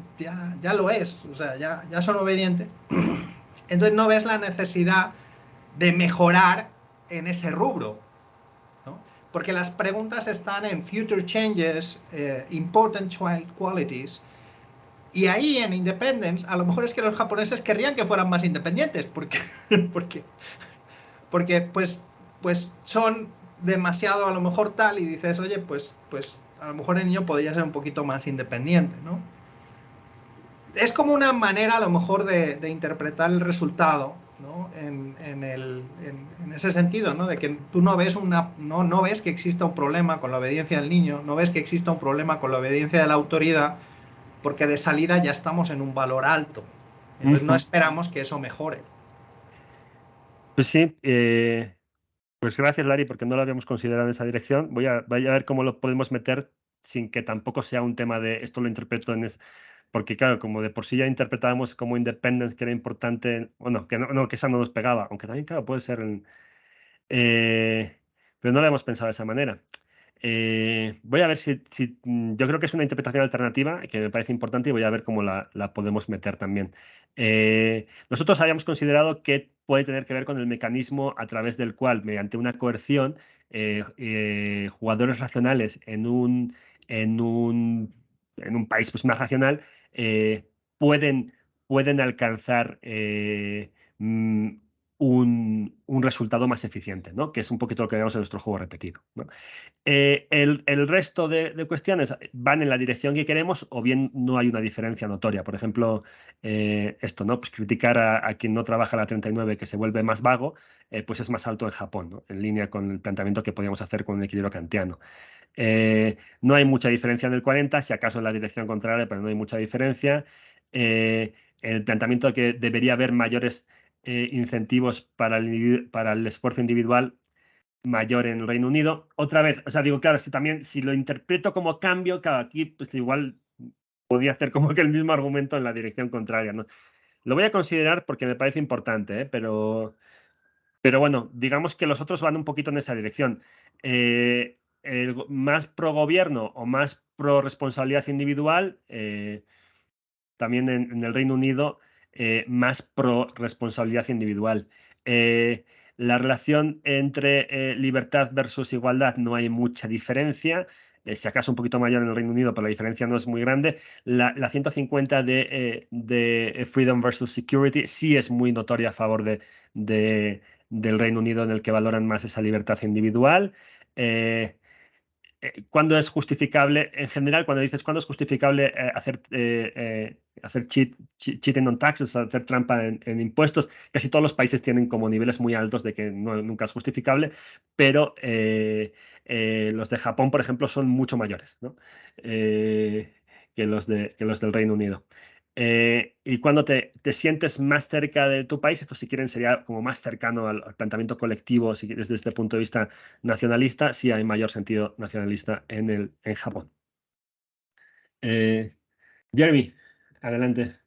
lo es, o sea, ya son obedientes. Entonces no ves la necesidad de mejorar en ese rubro, ¿no? Porque las preguntas están en future changes, important child qualities, y ahí en Independence, a lo mejor es que los japoneses querrían que fueran más independientes, porque pues son demasiado a lo mejor tal, y dices, oye, pues a lo mejor el niño podría ser un poquito más independiente, ¿no? Es como una manera a lo mejor de interpretar el resultado, ¿no? En ese sentido, ¿no? De que tú no ves que exista un problema con la obediencia del niño, no ves que exista un problema con la obediencia de la autoridad, porque de salida ya estamos en un valor alto. Entonces no esperamos que eso mejore. Pues sí, pues gracias, Larry, porque no lo habíamos considerado en esa dirección. Voy a ver cómo lo podemos meter sin que tampoco sea un tema de esto lo interpreto porque claro, como de por sí ya interpretábamos como Independence que era importante, bueno, que esa no nos pegaba, aunque también, claro, puede ser, pero no lo hemos pensado de esa manera. Voy a ver si yo creo que es una interpretación alternativa que me parece importante y voy a ver cómo la podemos meter también. Nosotros habíamos considerado que puede tener que ver con el mecanismo a través del cual, mediante una coerción, jugadores racionales en un país pues, más racional pueden alcanzar un resultado más eficiente, ¿no? Que es un poquito lo que vemos en nuestro juego repetido, ¿no? El resto de cuestiones van en la dirección que queremos o bien no hay una diferencia notoria. Por ejemplo, esto, ¿no? Pues criticar a quien no trabaja la 39 que se vuelve más vago, pues es más alto en Japón, ¿no? En línea con el planteamiento que podíamos hacer con el equilibrio kantiano. No hay mucha diferencia en el 40, si acaso en la dirección contraria, pero no hay mucha diferencia. El planteamiento de que debería haber mayores incentivos para el esfuerzo individual mayor en el Reino Unido. Otra vez, o sea, digo, claro, si lo interpreto como cambio, claro, aquí pues igual podría hacer como que el mismo argumento en la dirección contraria, ¿no? Lo voy a considerar porque me parece importante, pero bueno, digamos que los otros van un poquito en esa dirección. Más pro gobierno o más pro responsabilidad individual, también en el Reino Unido, más pro responsabilidad individual. La relación entre libertad versus igualdad no hay mucha diferencia, si acaso un poquito mayor en el Reino Unido, pero la diferencia no es muy grande. La 150 de Freedom versus Security sí es muy notoria a favor del Reino Unido, en el que valoran más esa libertad individual. ¿Cuándo es justificable? En general, cuando dices cuándo es justificable hacer cheating on taxes, hacer trampa en impuestos, casi todos los países tienen como niveles muy altos de que nunca es justificable, pero los de Japón, por ejemplo, son mucho mayores, ¿no? Que los del Reino Unido. Y cuando te sientes más cerca de tu país, esto si quieren sería como más cercano al planteamiento colectivo, desde este punto de vista nacionalista, sí hay mayor sentido nacionalista en Japón. Jeremy, adelante.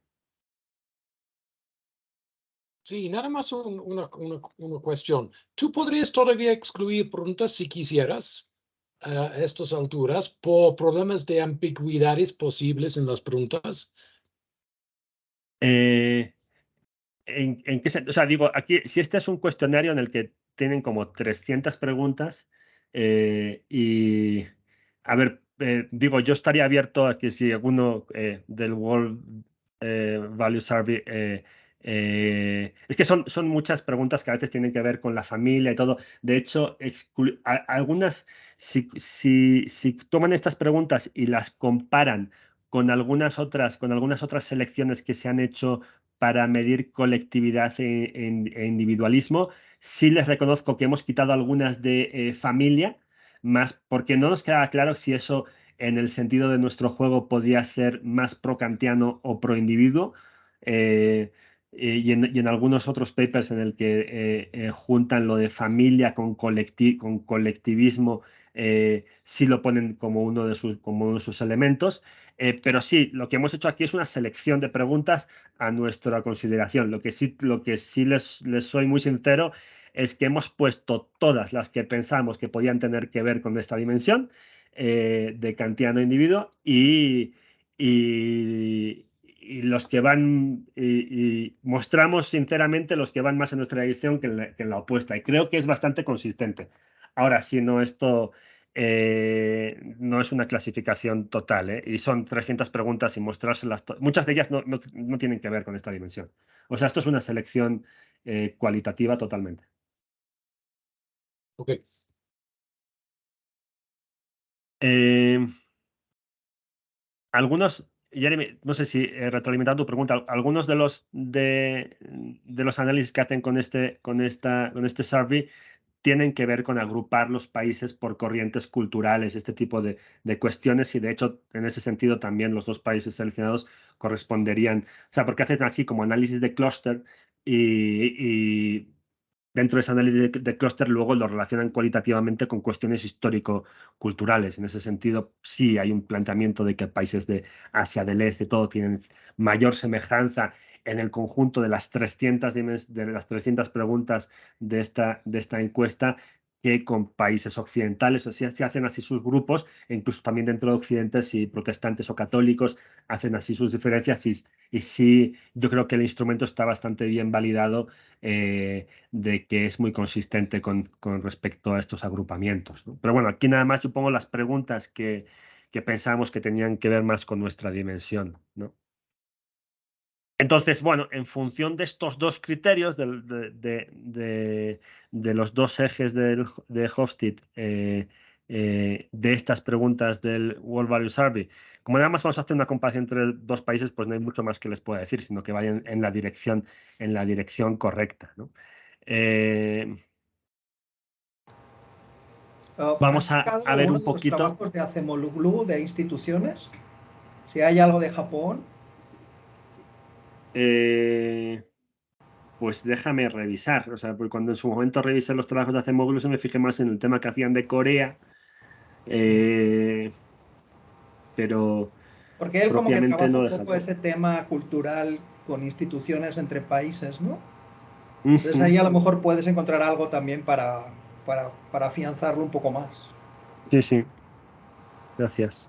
Sí, nada más una cuestión. ¿Tú podrías todavía excluir preguntas si quisieras a estas alturas por problemas de ambigüedades posibles en las preguntas? ¿En qué sentido? O sea, digo, aquí, si este es un cuestionario en el que tienen como 300 preguntas y, a ver, digo, yo estaría abierto a que si alguno del World Value Survey Es que son muchas preguntas que a veces tienen que ver con la familia y todo. De hecho, algunas, si toman estas preguntas y las comparan con algunas otras selecciones que se han hecho para medir colectividad e individualismo, sí les reconozco que hemos quitado algunas de familia, más porque no nos queda claro si eso en el sentido de nuestro juego podría ser más pro-kantiano o pro-individuo. Y en algunos otros papers en el que juntan lo de familia con colectivismo, sí lo ponen como uno de sus elementos. Pero sí, lo que hemos hecho aquí es una selección de preguntas a nuestra consideración. Lo que sí les soy muy sincero es que hemos puesto todas las que pensamos que podían tener que ver con esta dimensión de kantiano individuo y los que van y mostramos sinceramente los que van más en nuestra edición que en la opuesta, y creo que es bastante consistente. Ahora, si no, esto no es una clasificación total, y son 300 preguntas y mostrárselas, muchas de ellas no tienen que ver con esta dimensión. O sea, esto es una selección cualitativa totalmente. Ok. Algunos, Jeremy, no sé si retroalimentando tu pregunta, algunos de los análisis que hacen con este survey tienen que ver con agrupar los países por corrientes culturales, este tipo de cuestiones, y de hecho, en ese sentido, también los dos países seleccionados corresponderían, o sea, porque hacen así como análisis de clúster y dentro de ese análisis de clúster luego lo relacionan cualitativamente con cuestiones histórico-culturales. En ese sentido, sí hay un planteamiento de que países de Asia del Este, todo tienen mayor semejanza en el conjunto de las 300 preguntas de esta encuesta que con países occidentales. O sea, se hacen así sus grupos, e incluso también dentro de Occidente, si protestantes o católicos hacen así sus diferencias, y sí, yo creo que el instrumento está bastante bien validado, de que es muy consistente con respecto a estos agrupamientos, ¿no? Pero bueno, aquí nada más yo pongo las preguntas que pensábamos que tenían que ver más con nuestra dimensión, ¿no? Entonces, bueno, en función de estos dos criterios, de los dos ejes de Hofstede, de estas preguntas del World Value Survey, como nada más vamos a hacer una comparación entre dos países, pues no hay mucho más que les pueda decir, sino que vayan en la dirección correcta, ¿no? Vamos a ver un poquito. ¿Trabajos de Acemoglu de instituciones? Si hay algo de Japón. Pues déjame revisar. O sea, pues cuando en su momento revisé los trabajos de Acemoglu, me fijé más en el tema que hacían de Corea. Pero porque él como que propiamente trabaja no un deja poco todo. ese tema cultural con instituciones entre países, ¿no? Entonces ahí a lo mejor puedes encontrar algo también para afianzarlo un poco más. Sí, sí. Gracias.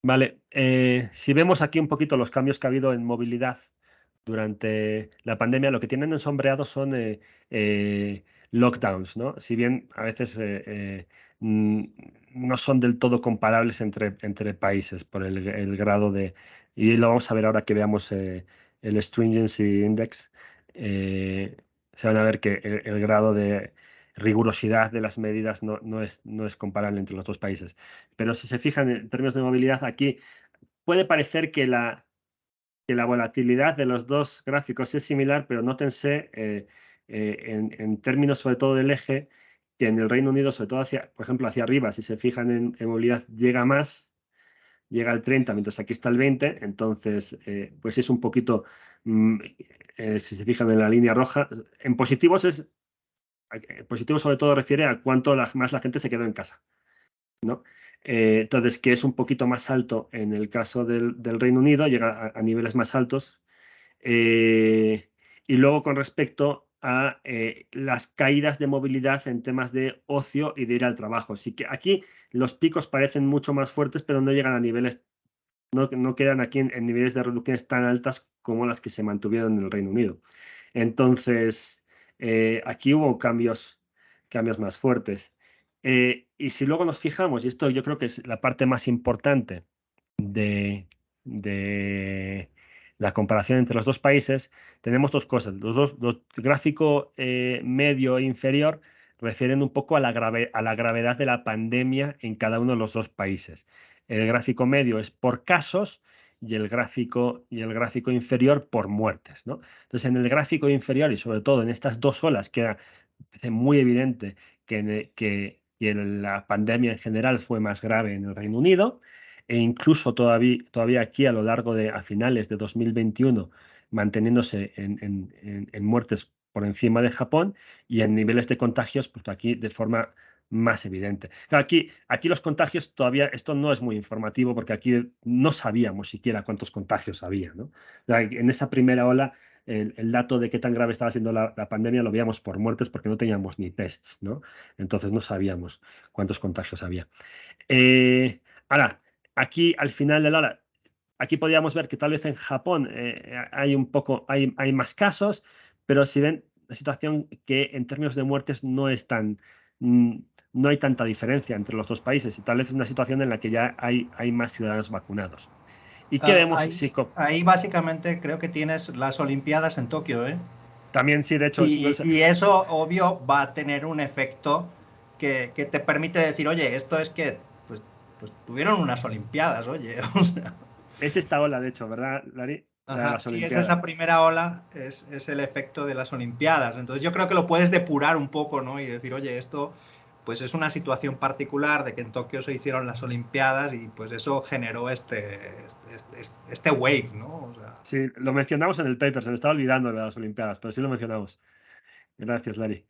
Vale, si vemos aquí un poquito los cambios que ha habido en movilidad durante la pandemia, lo que tienen ensombreado son lockdowns, ¿no? Si bien a veces no son del todo comparables entre países por el grado de... Y lo vamos a ver ahora que veamos el Stringency Index. Se van a ver que el grado de rigurosidad de las medidas no es comparable entre los dos países. Pero si se fijan en términos de movilidad, aquí puede parecer que la volatilidad de los dos gráficos es similar, pero nótense en términos sobre todo del eje, que en el Reino Unido, sobre todo por ejemplo, hacia arriba, si se fijan en movilidad, llega al 30, mientras aquí está el 20, entonces pues es un poquito, si se fijan en la línea roja, en positivos positivo sobre todo refiere a cuánto más la gente se quedó en casa, ¿no? Entonces, que es un poquito más alto en el caso del Reino Unido, llega a niveles más altos. Y luego con respecto a las caídas de movilidad en temas de ocio y de ir al trabajo. Así que aquí los picos parecen mucho más fuertes, pero no llegan a niveles, no quedan aquí en niveles de reducciones tan altas como las que se mantuvieron en el Reino Unido. Entonces, aquí hubo cambios más fuertes. Y si luego nos fijamos, y esto yo creo que es la parte más importante de la comparación entre los dos países, tenemos dos cosas. Los gráfico medio e inferior refieren un poco a la gravedad de la pandemia en cada uno de los dos países. El gráfico medio es por casos y el gráfico inferior por muertes, ¿no? Entonces, en el gráfico inferior y sobre todo en estas dos olas queda muy evidente que la pandemia en general fue más grave en el Reino Unido e incluso todavía aquí a finales de 2021 manteniéndose en muertes por encima de Japón y en niveles de contagios, pues aquí de forma más evidente. Claro, aquí los contagios todavía, esto no es muy informativo porque aquí no sabíamos siquiera cuántos contagios había, ¿no? En esa primera ola, el dato de qué tan grave estaba siendo la pandemia lo veíamos por muertes porque no teníamos ni tests, ¿no? Entonces no sabíamos cuántos contagios había. Ahora, aquí al final de la ola, aquí podríamos ver que tal vez en Japón hay más casos, pero si ven la situación que en términos de muertes no hay tanta diferencia entre los dos países y tal vez es una situación en la que ya hay más ciudadanos vacunados. ¿Y qué vemos? Ahí básicamente creo que tienes las Olimpiadas en Tokio, ¿eh? También sí, de hecho. Y eso, obvio, va a tener un efecto que te permite decir, oye, esto es que pues tuvieron unas Olimpiadas, oye. O sea, es esta ola, de hecho, ¿verdad, Lari? Sí, es esa primera ola, es el efecto de las Olimpiadas. Entonces yo creo que lo puedes depurar un poco, ¿no? Y decir, oye, esto pues es una situación particular de que en Tokio se hicieron las Olimpiadas y pues eso generó este wave, ¿no? O sea, sí, lo mencionamos en el paper, se me estaba olvidando de las Olimpiadas, pero sí lo mencionamos. Gracias, Lari.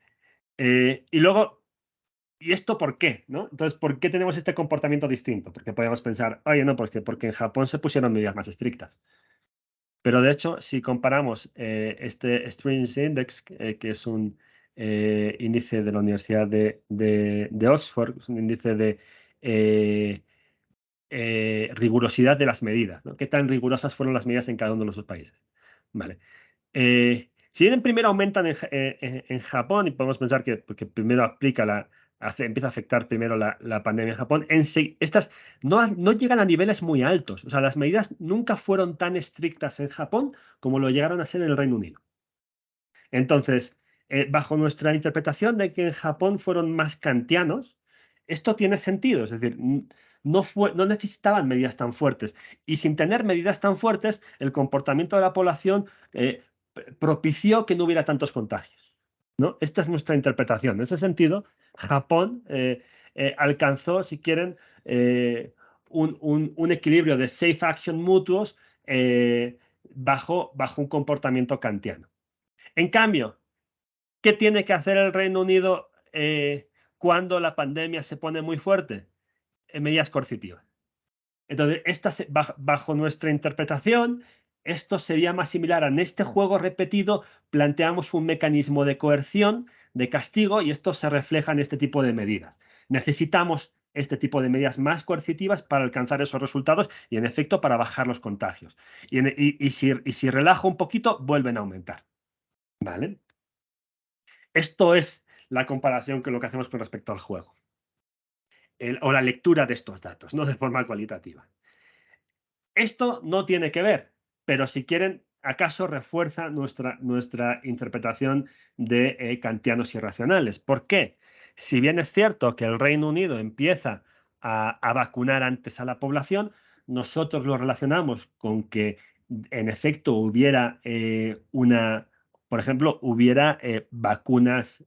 Y luego, ¿y esto por qué? ¿No? Entonces, ¿por qué tenemos este comportamiento distinto? Porque podríamos pensar, oye, no, porque en Japón se pusieron medidas más estrictas. Pero de hecho, si comparamos este Stringency Index, que es un índice de la Universidad de Oxford, es un índice de rigurosidad de las medidas, ¿no? ¿Qué tan rigurosas fueron las medidas en cada uno de los dos países? Vale. Si bien primero aumentan en Japón, y podemos pensar que porque primero empieza a afectar primero la pandemia en Japón, estas no llegan a niveles muy altos. O sea, las medidas nunca fueron tan estrictas en Japón como lo llegaron a ser en el Reino Unido. Entonces, bajo nuestra interpretación de que en Japón fueron más kantianos, esto tiene sentido. Es decir, no necesitaban medidas tan fuertes. Y sin tener medidas tan fuertes, el comportamiento de la población propició que no hubiera tantos contagios, ¿no? Esta es nuestra interpretación. En ese sentido, Japón alcanzó, si quieren, un equilibrio de safe action mutuos bajo un comportamiento kantiano. En cambio, ¿qué tiene que hacer el Reino Unido cuando la pandemia se pone muy fuerte? Medidas coercitivas. Entonces, bajo nuestra interpretación, esto sería más similar a en este juego repetido, planteamos un mecanismo de coerción, de castigo, y esto se refleja en este tipo de medidas. Necesitamos este tipo de medidas más coercitivas para alcanzar esos resultados y, en efecto, para bajar los contagios. Y si relajo un poquito, vuelven a aumentar. ¿Vale? Esto es la comparación con lo que hacemos con respecto al juego. O la lectura de estos datos, no de forma cualitativa. Esto no tiene que ver, pero si quieren, acaso refuerza nuestra interpretación de kantianos irracionales. ¿Por qué? Si bien es cierto que el Reino Unido empieza a vacunar antes a la población, nosotros lo relacionamos con que en efecto hubiera por ejemplo, hubiera vacunas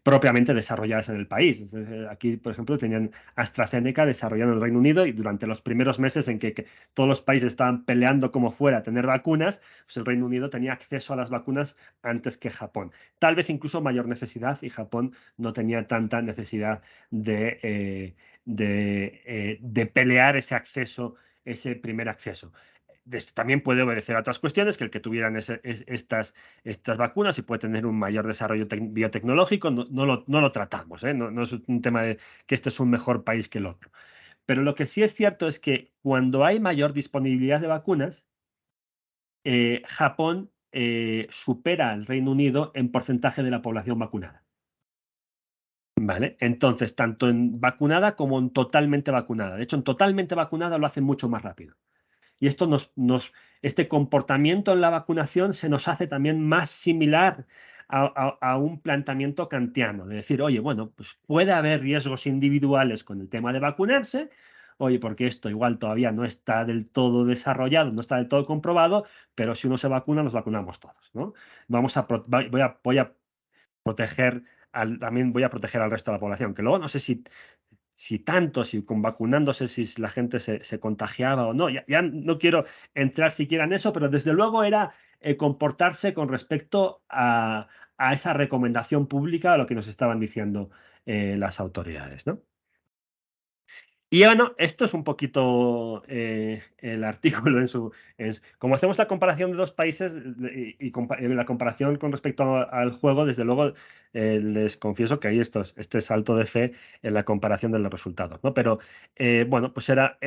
propiamente desarrolladas en el país. Aquí, por ejemplo, tenían AstraZeneca desarrollado en el Reino Unido y durante los primeros meses en que todos los países estaban peleando como fuera a tener vacunas, pues el Reino Unido tenía acceso a las vacunas antes que Japón. Tal vez incluso mayor necesidad y Japón no tenía tanta necesidad de pelear ese acceso, ese primer acceso. También puede obedecer a otras cuestiones, que el que tuvieran estas vacunas y puede tener un mayor desarrollo biotecnológico, no lo tratamos, ¿eh? No es un tema de que este es un mejor país que el otro. Pero lo que sí es cierto es que cuando hay mayor disponibilidad de vacunas, Japón supera al Reino Unido en porcentaje de la población vacunada. ¿Vale? Entonces, tanto en vacunada como en totalmente vacunada. De hecho, en totalmente vacunada lo hacen mucho más rápido. Y esto este comportamiento en la vacunación se nos hace también más similar a un planteamiento kantiano, de decir, oye, bueno, pues puede haber riesgos individuales con el tema de vacunarse, oye, porque esto igual todavía no está del todo desarrollado, no está del todo comprobado, pero si uno se vacuna, nos vacunamos todos, ¿no? Voy a proteger también voy a proteger al resto de la población, que luego no sé si tanto, si con vacunándose, si la gente se contagiaba o no. Ya no quiero entrar siquiera en eso, pero desde luego era comportarse con respecto a esa recomendación pública, a lo que nos estaban diciendo las autoridades, ¿no? Y bueno, esto es un poquito el artículo como hacemos la comparación de dos países y la comparación con respecto al juego, desde luego les confieso que hay este salto de fe en la comparación de los resultados, ¿no? Pero bueno, pues era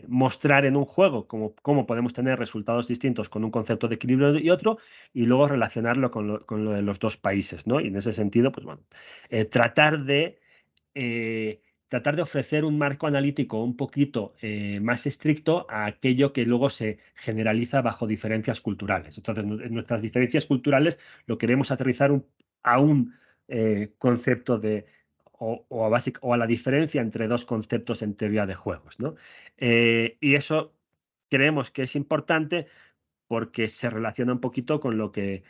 mostrar en un juego cómo podemos tener resultados distintos con un concepto de equilibrio y otro, y luego relacionarlo con lo de los dos países, ¿no? Y en ese sentido, pues bueno, tratar de ofrecer un marco analítico un poquito más estricto a aquello que luego se generaliza bajo diferencias culturales. Entonces, en nuestras diferencias culturales lo queremos aterrizar a un concepto o a la diferencia entre dos conceptos en teoría de juegos, ¿no? Y eso creemos que es importante porque se relaciona un poquito con lo que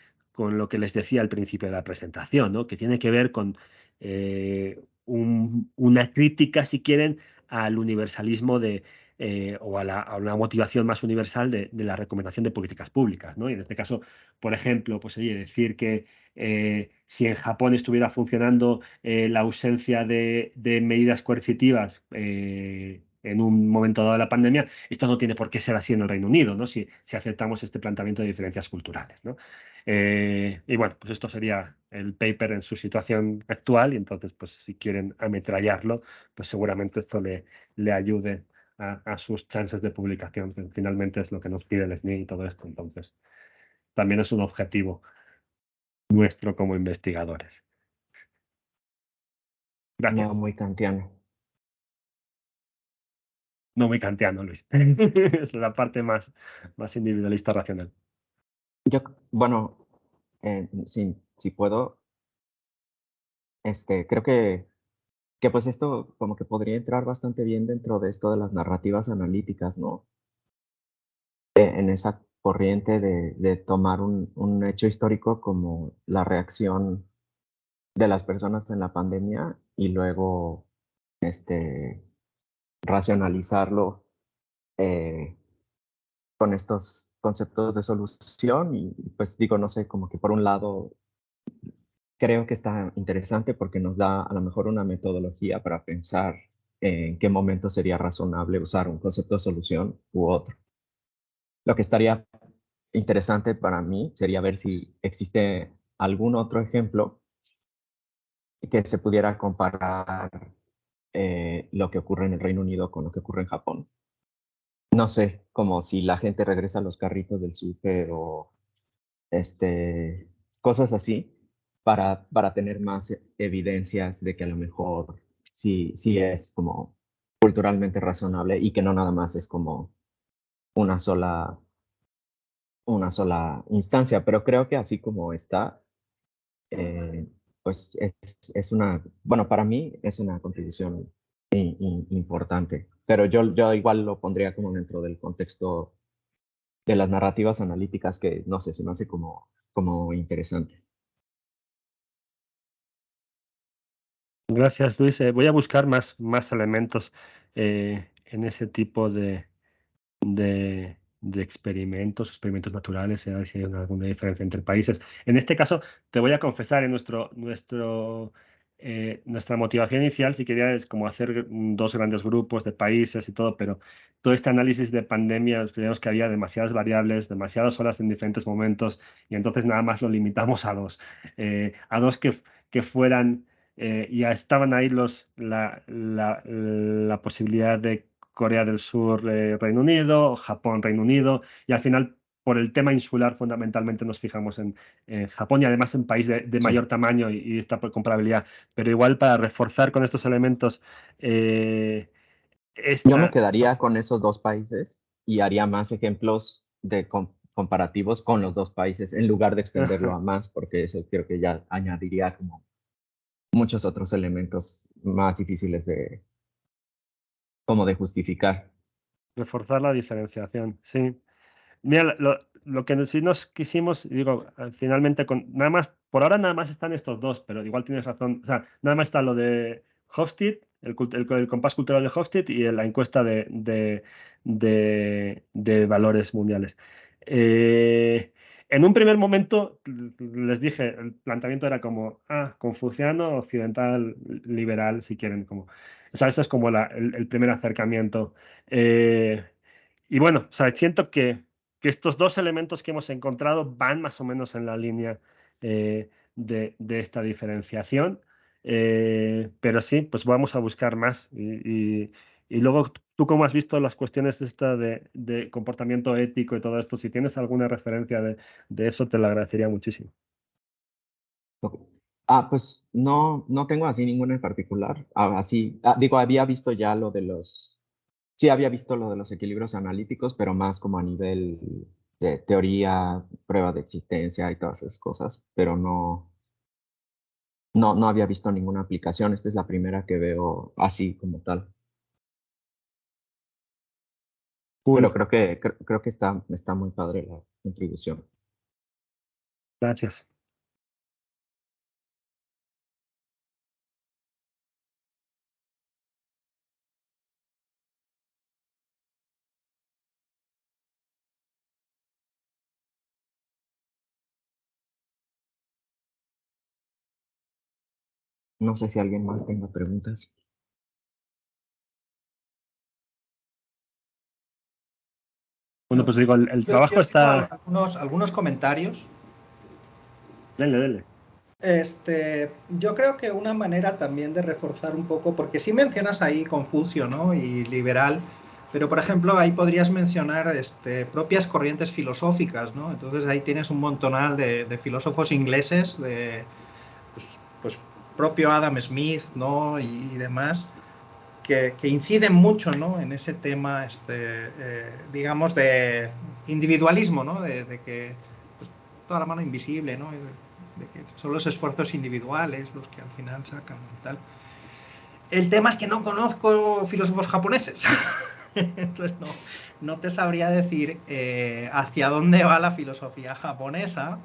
les decía al principio de la presentación, ¿no? Que tiene que ver con una crítica, si quieren, al universalismo o a una motivación más universal de la recomendación de políticas públicas, ¿no? Y en este caso, por ejemplo, pues oye, decir que si en Japón estuviera funcionando la ausencia de medidas coercitivas en un momento dado de la pandemia, esto no tiene por qué ser así en el Reino Unido, ¿no? Si aceptamos este planteamiento de diferencias culturales, ¿no? Y bueno, pues esto sería el paper en su situación actual, y entonces, pues si quieren ametrallarlo, pues seguramente esto le ayude a sus chances de publicación, que finalmente es lo que nos pide el SNI y todo esto. Entonces, también es un objetivo nuestro como investigadores. Gracias. No muy kantiano. No muy kantiano, Luis. Es la parte más individualista racional. Bueno, si puedo, creo que pues esto como que podría entrar bastante bien dentro de esto de las narrativas analíticas, ¿no? En esa corriente de tomar un hecho histórico como la reacción de las personas en la pandemia y luego racionalizarlo con estos conceptos de solución y pues digo, no sé, como que por un lado creo que está interesante porque nos da a lo mejor una metodología para pensar en qué momento sería razonable usar un concepto de solución u otro. Lo que estaría interesante para mí sería ver si existe algún otro ejemplo que se pudiera comparar lo que ocurre en el Reino Unido con lo que ocurre en Japón. No sé, como si la gente regresa a los carritos del súper o cosas así, para tener más evidencias de que a lo mejor sí es como culturalmente razonable y que no nada más es como una sola instancia, pero creo que así como está, pues es una, bueno, para mí es una contribución importante, pero yo igual lo pondría como dentro del contexto de las narrativas analíticas que, no sé, se me hace como interesante. Gracias, Luis. Voy a buscar más elementos en ese tipo de experimentos naturales, a ver si hay alguna diferencia entre países. En este caso, te voy a confesar, en nuestra motivación inicial, si quería, es como hacer dos grandes grupos de países y todo, pero todo este análisis de pandemia, creíamos que había demasiadas variables, demasiadas horas en diferentes momentos, y entonces nada más lo limitamos a dos que fueran, ya estaban ahí la posibilidad de Corea del Sur, Reino Unido, Japón, Reino Unido, y al final por el tema insular fundamentalmente nos fijamos en Japón y además en país de Sí. mayor tamaño y esta comparabilidad. Pero igual para reforzar con estos elementos Yo me quedaría con esos dos países y haría más ejemplos de comparativos con los dos países en lugar de extenderlo a más, porque eso creo que ya añadiría como muchos otros elementos más difíciles de justificar. Reforzar la diferenciación, sí. Mira, lo que sí nos quisimos, digo, finalmente, nada más, por ahora nada más están estos dos, pero igual tienes razón. O sea, nada más está lo de Hofstede, el compás cultural de Hofstede y la encuesta de valores mundiales. En un primer momento les dije, el planteamiento era como, confuciano, occidental, liberal, si quieren, como, o sea, ese es como el primer acercamiento. Y bueno, o sea, siento que estos dos elementos que hemos encontrado van más o menos en la línea de esta diferenciación, pero sí, pues vamos a buscar más. Y luego, ¿tú cómo has visto las cuestiones de comportamiento ético y todo esto? Si tienes alguna referencia de eso, te lo agradecería muchísimo. Pues no tengo así ninguna en particular. Digo, había visto ya lo de sí había visto lo de los equilibrios analíticos, pero más como a nivel de teoría, prueba de existencia y todas esas cosas, pero no había visto ninguna aplicación. Esta es la primera que veo así como tal. Cool. Pero creo que está muy padre la contribución. Gracias. No sé si alguien más tenga preguntas. Bueno, pues digo, el trabajo yo está... tengo algunos comentarios. Dele. Yo creo que una manera también de reforzar un poco, porque sí mencionas ahí Confucio, ¿no? Y liberal, pero por ejemplo ahí podrías mencionar propias corrientes filosóficas, ¿no? Entonces ahí tienes un montonal de filósofos ingleses, pues propio Adam Smith, ¿no? Y demás, que inciden mucho, ¿no? En ese tema, digamos, de individualismo, ¿no? De que pues, toda la mano invisible, ¿no? De que son los esfuerzos individuales los que al final sacan y tal. El tema es que no conozco filósofos japoneses. Entonces no te sabría decir hacia dónde va la filosofía japonesa.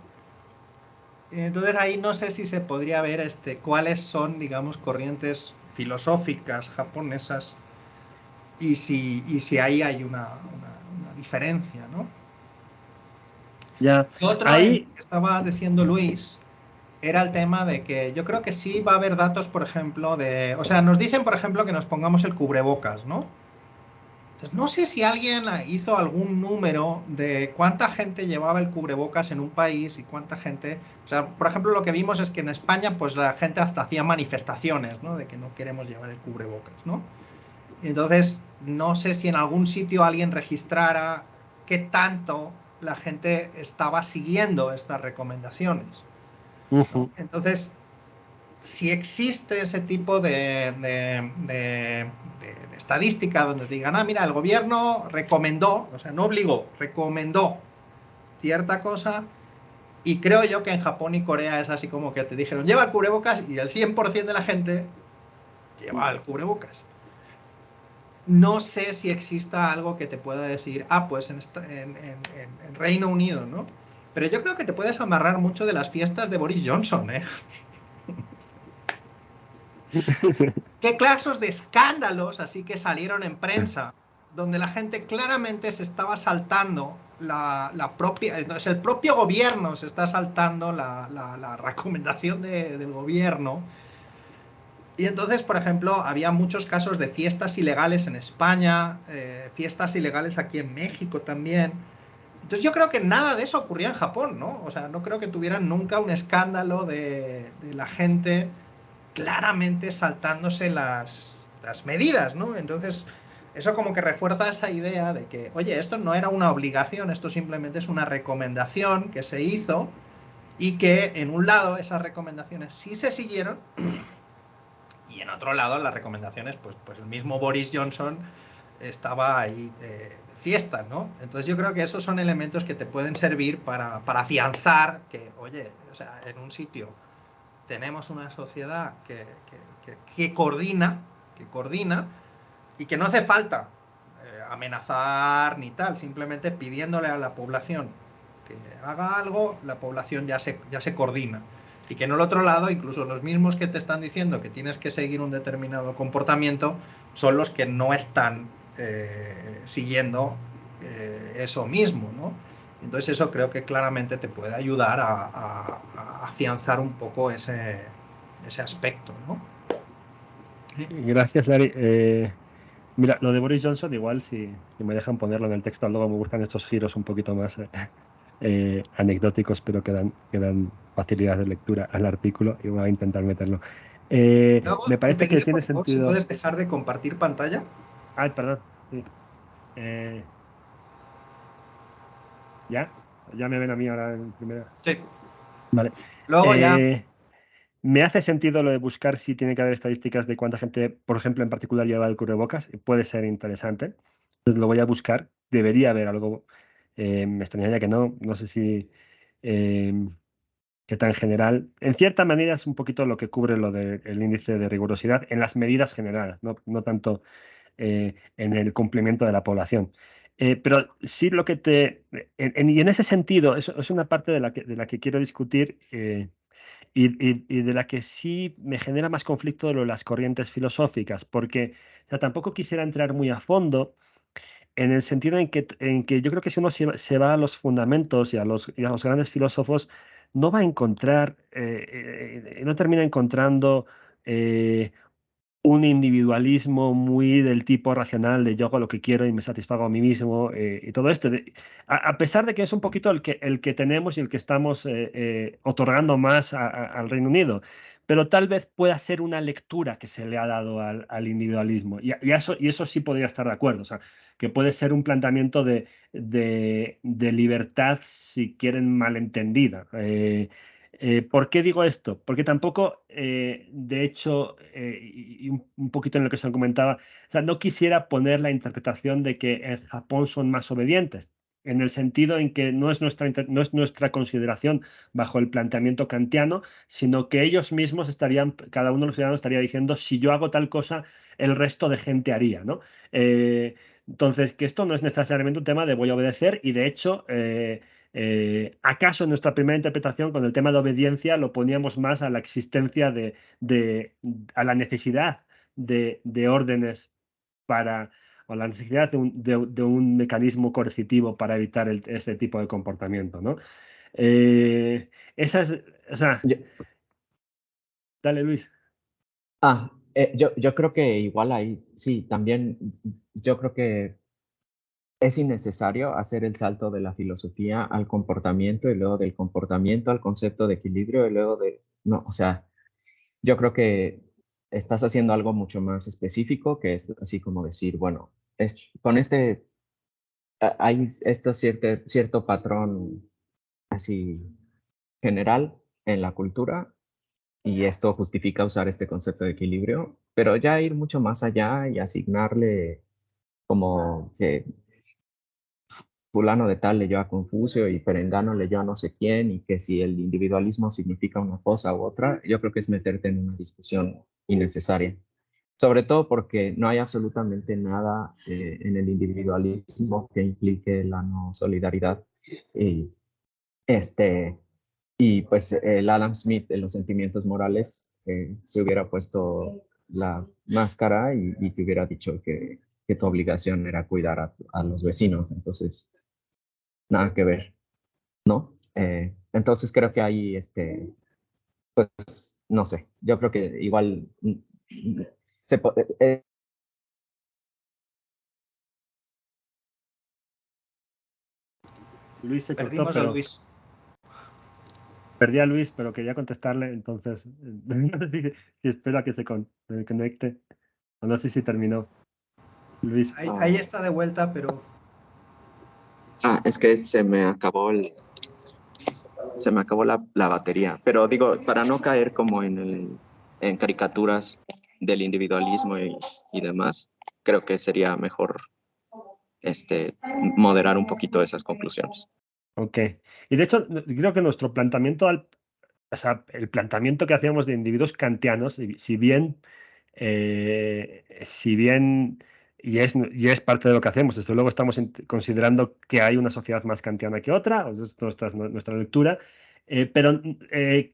Entonces ahí no sé si se podría ver cuáles son, digamos, corrientes filosóficas japonesas y si ahí hay una diferencia, ¿no? Ya. Y otro Ahí... que estaba diciendo Luis era el tema de que yo creo que sí va a haber datos, por ejemplo, o sea, nos dicen, por ejemplo, que nos pongamos el cubrebocas, ¿no? Entonces, no sé si alguien hizo algún número de cuánta gente llevaba el cubrebocas en un país y cuánta gente... O sea, por ejemplo, lo que vimos es que en España, pues la gente hasta hacía manifestaciones, ¿no? De que no queremos llevar el cubrebocas, ¿no? Entonces, no sé si en algún sitio alguien registrara qué tanto la gente estaba siguiendo estas recomendaciones, ¿no? Entonces, si existe ese tipo de estadística donde te digan, mira, el gobierno recomendó, o sea, no obligó, recomendó cierta cosa, y creo yo que en Japón y Corea es así como que te dijeron, lleva el cubrebocas, y el 100% de la gente lleva el cubrebocas. No sé si exista algo que te pueda decir, pues en Reino Unido, ¿no? Pero yo creo que te puedes amarrar mucho de las fiestas de Boris Johnson, ¿eh? ¿Qué clases de escándalos así que salieron en prensa? Donde la gente claramente se estaba saltando la propia... Entonces el propio gobierno se está saltando la recomendación del gobierno. Y entonces, por ejemplo, había muchos casos de fiestas ilegales en España, fiestas ilegales aquí en México también. Entonces yo creo que nada de eso ocurría en Japón, ¿no? O sea, no creo que tuvieran nunca un escándalo de la gente claramente saltándose las medidas, ¿no? Entonces, eso como que refuerza esa idea de que, oye, esto no era una obligación, esto simplemente es una recomendación que se hizo y que en un lado esas recomendaciones sí se siguieron y en otro lado las recomendaciones, pues el mismo Boris Johnson estaba ahí de fiesta, ¿no? Entonces yo creo que esos son elementos que te pueden servir para afianzar que, oye, o sea, en un sitio tenemos una sociedad que coordina y que no hace falta amenazar ni tal, simplemente pidiéndole a la población que haga algo, la población ya se coordina. Y que en el otro lado, incluso los mismos que te están diciendo que tienes que seguir un determinado comportamiento, son los que no están siguiendo eso mismo, ¿no? Entonces eso creo que claramente te puede ayudar a afianzar un poco ese aspecto, ¿no? Gracias, Larry. Mira, lo de Boris Johnson, igual si me dejan ponerlo en el texto, luego me buscan estos giros un poquito más anecdóticos, pero que dan facilidad de lectura al artículo y voy a intentar meterlo. Luego, Me te parece que pediría, tiene por favor, si sentido. puedes dejar de compartir pantalla. Ay, perdón. Sí. ¿Ya? ¿Ya me ven a mí ahora en primera? Sí. Vale. Luego ya. Me hace sentido lo de buscar si tiene que haber estadísticas de cuánta gente, por ejemplo, en particular lleva el cubrebocas. Puede ser interesante. Entonces lo voy a buscar. Debería haber algo. Me extrañaría que no. No sé si qué tan general. En cierta manera es un poquito lo que cubre lo del índice de rigurosidad en las medidas generales, no tanto en el cumplimiento de la población. Pero sí lo que y en ese sentido, es una parte de la que quiero discutir y de la que sí me genera más conflicto de lo de las corrientes filosóficas, porque o sea, tampoco quisiera entrar muy a fondo en el sentido en que yo creo que si uno se va a los fundamentos y a los grandes filósofos, no va a encontrar, no termina encontrando un individualismo muy del tipo racional de yo hago lo que quiero y me satisfago a mí mismo y todo esto. A pesar de que es un poquito el que tenemos y el que estamos otorgando más al Reino Unido, pero tal vez pueda ser una lectura que se le ha dado al individualismo y eso sí podría estar de acuerdo. O sea, que puede ser un planteamiento de libertad, si quieren, malentendida. ¿Por qué digo esto? Porque tampoco, de hecho, y un poquito en lo que se comentaba, o sea, no quisiera poner la interpretación de que en Japón son más obedientes, en el sentido en que no es nuestra consideración bajo el planteamiento kantiano, sino que ellos mismos estarían, cada uno de los ciudadanos estaría diciendo, si yo hago tal cosa, el resto de gente haría, ¿no? Entonces, que esto no es necesariamente un tema de voy a obedecer y de hecho... ¿acaso en nuestra primera interpretación con el tema de obediencia lo poníamos más a la existencia a la necesidad de órdenes o la necesidad de un mecanismo coercitivo para evitar este tipo de comportamiento, ¿no? Esa es, o sea, dale, Luis. Yo creo que igual ahí, sí, también yo creo que es innecesario hacer el salto de la filosofía al comportamiento y luego del comportamiento al concepto de equilibrio y luego no, o sea, yo creo que estás haciendo algo mucho más específico que es así como decir, bueno, con hay cierto patrón así general en la cultura y esto justifica usar este concepto de equilibrio, pero ya ir mucho más allá y asignarle como que fulano de tal leyó a Confucio y Perengano leyó a no sé quién y que si el individualismo significa una cosa u otra, yo creo que es meterte en una discusión innecesaria. Sobre todo porque no hay absolutamente nada en el individualismo que implique la no solidaridad. Y, y pues el Adam Smith en los sentimientos morales se hubiera puesto la máscara y te hubiera dicho que tu obligación era cuidar a los vecinos. Entonces, nada que ver, ¿no? Entonces creo que ahí, pues, no sé, yo creo que igual se, Luis se cortó, Perdimos a pero Luis. perdí a Luis, pero quería contestarle, entonces no sé si espero a que se conecte, o no sé si terminó. Luis. Ahí está de vuelta, pero... Es que se me acabó la batería. Pero digo, para no caer como en caricaturas del individualismo y demás, creo que sería mejor moderar un poquito esas conclusiones. Ok. Y de hecho, creo que nuestro planteamiento, o sea, el planteamiento que hacíamos de individuos kantianos, si bien y es parte de lo que hacemos, desde luego estamos considerando que hay una sociedad más kantiana que otra, es nuestra lectura, pero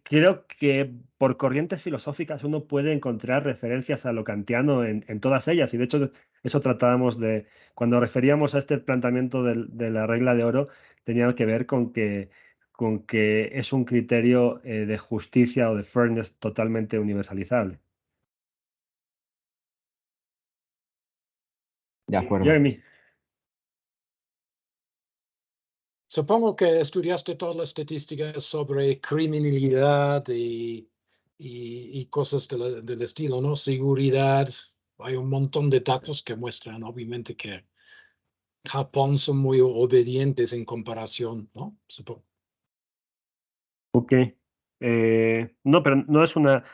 creo que por corrientes filosóficas uno puede encontrar referencias a lo kantiano en todas ellas, y de hecho eso tratábamos de, cuando referíamos a este planteamiento de la regla de oro, tenía que ver con que es un criterio de justicia o de fairness totalmente universalizable. De acuerdo. Jeremy. Supongo que estudiaste todas las estadísticas sobre criminalidad y cosas del estilo, ¿no? Seguridad. Hay un montón de datos que muestran, obviamente, que Japón son muy obedientes en comparación, ¿no? Supongo. Ok. No, pero no es una,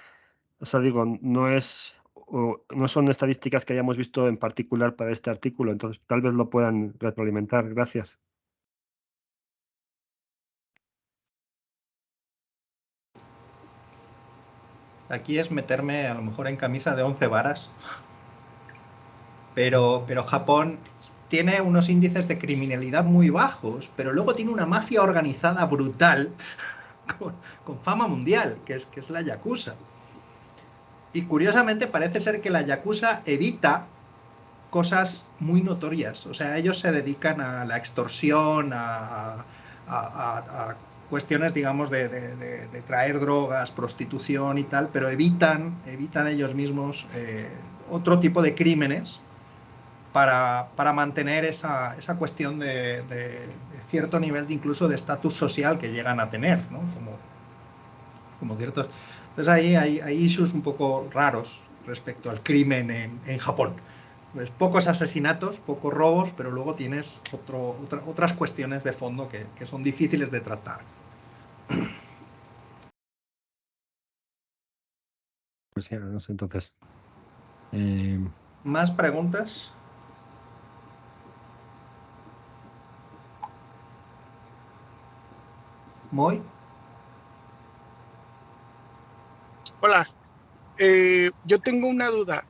o sea, digo, no son estadísticas que hayamos visto en particular para este artículo, entonces tal vez lo puedan retroalimentar. Gracias. Aquí es meterme a lo mejor en camisa de 11 varas, pero Japón tiene unos índices de criminalidad muy bajos, pero luego tiene una mafia organizada brutal con fama mundial, que es la Yakuza. Y curiosamente parece ser que la Yakuza evita cosas muy notorias. O sea, ellos se dedican a la extorsión, a cuestiones, digamos, de traer drogas, prostitución y tal, pero evitan ellos mismos otro tipo de crímenes para mantener esa cuestión de cierto nivel de incluso de estatus social que llegan a tener, ¿no? Como ciertos. Entonces ahí hay issues un poco raros respecto al crimen en Japón. Pues pocos asesinatos, pocos robos, pero luego tienes otras cuestiones de fondo que son difíciles de tratar. Pues ya, no sé, entonces. ¿Más preguntas? ¿Moy? Hola, yo tengo una duda.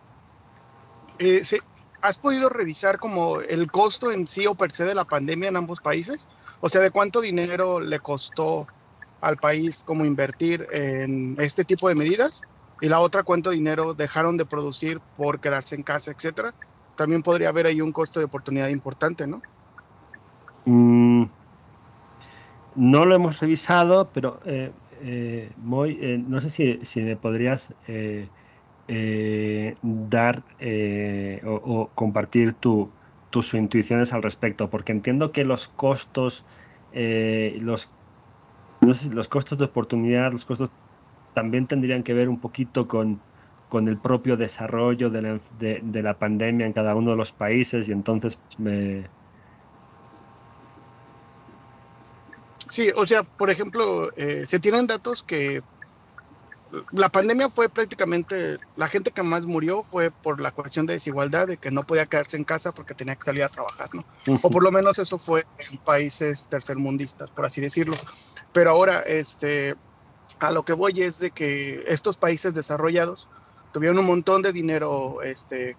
¿Has podido revisar como el costo en sí o per se de la pandemia en ambos países? O sea, ¿de cuánto dinero le costó al país como invertir en este tipo de medidas? Y la otra, ¿cuánto dinero dejaron de producir por quedarse en casa, etcétera? También podría haber ahí un costo de oportunidad importante, ¿no? No lo hemos revisado, pero Moy, no sé si me podrías dar o compartir tus intuiciones al respecto, porque entiendo que los costos, no sé, los costos de oportunidad, los costos también tendrían que ver un poquito con el propio desarrollo de la pandemia en cada uno de los países, y entonces Sí, o sea, por ejemplo, se tienen datos que la pandemia fue prácticamente, la gente que más murió fue por la cuestión de desigualdad, de que no podía quedarse en casa porque tenía que salir a trabajar, ¿no? O por lo menos eso fue en países tercermundistas, por así decirlo. Pero ahora, a lo que voy es de que estos países desarrollados tuvieron un montón de dinero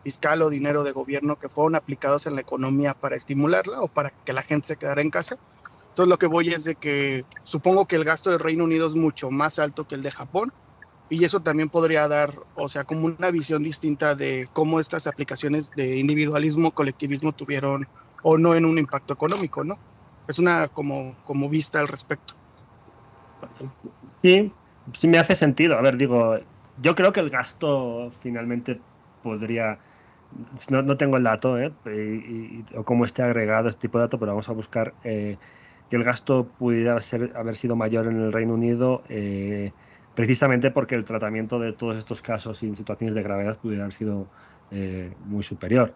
fiscal o dinero de gobierno que fueron aplicados en la economía para estimularla o para que la gente se quedara en casa. Entonces lo que voy es de que supongo que el gasto del Reino Unido es mucho más alto que el de Japón, y eso también podría dar, o sea, como una visión distinta de cómo estas aplicaciones de individualismo, colectivismo tuvieron o no en un impacto económico, ¿no? Es una como vista al respecto. sí, sí me hace sentido. A ver, digo, yo creo que el gasto finalmente podría, no tengo el dato, o cómo esté agregado este tipo de dato, pero vamos a buscar que el gasto pudiera haber sido mayor en el Reino Unido, precisamente porque el tratamiento de todos estos casos y en situaciones de gravedad pudiera haber sido muy superior.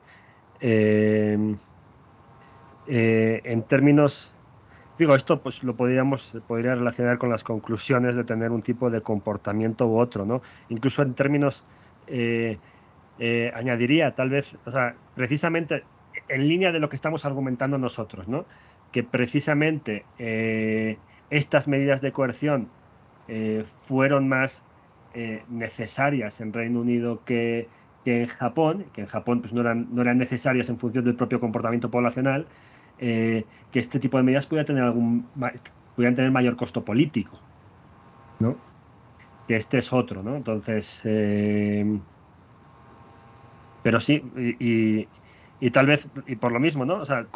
En términos, digo, esto pues lo podría relacionar con las conclusiones de tener un tipo de comportamiento u otro, ¿no? Incluso en términos, añadiría tal vez, o sea, precisamente en línea de lo que estamos argumentando nosotros, ¿no? Que precisamente estas medidas de coerción fueron más necesarias en Reino Unido que en Japón pues no eran necesarias en función del propio comportamiento poblacional, que este tipo de medidas pudieran tener mayor costo político, ¿no? Que este es otro, ¿no? Entonces, pero sí, y tal vez, y por lo mismo, ¿no? O sea,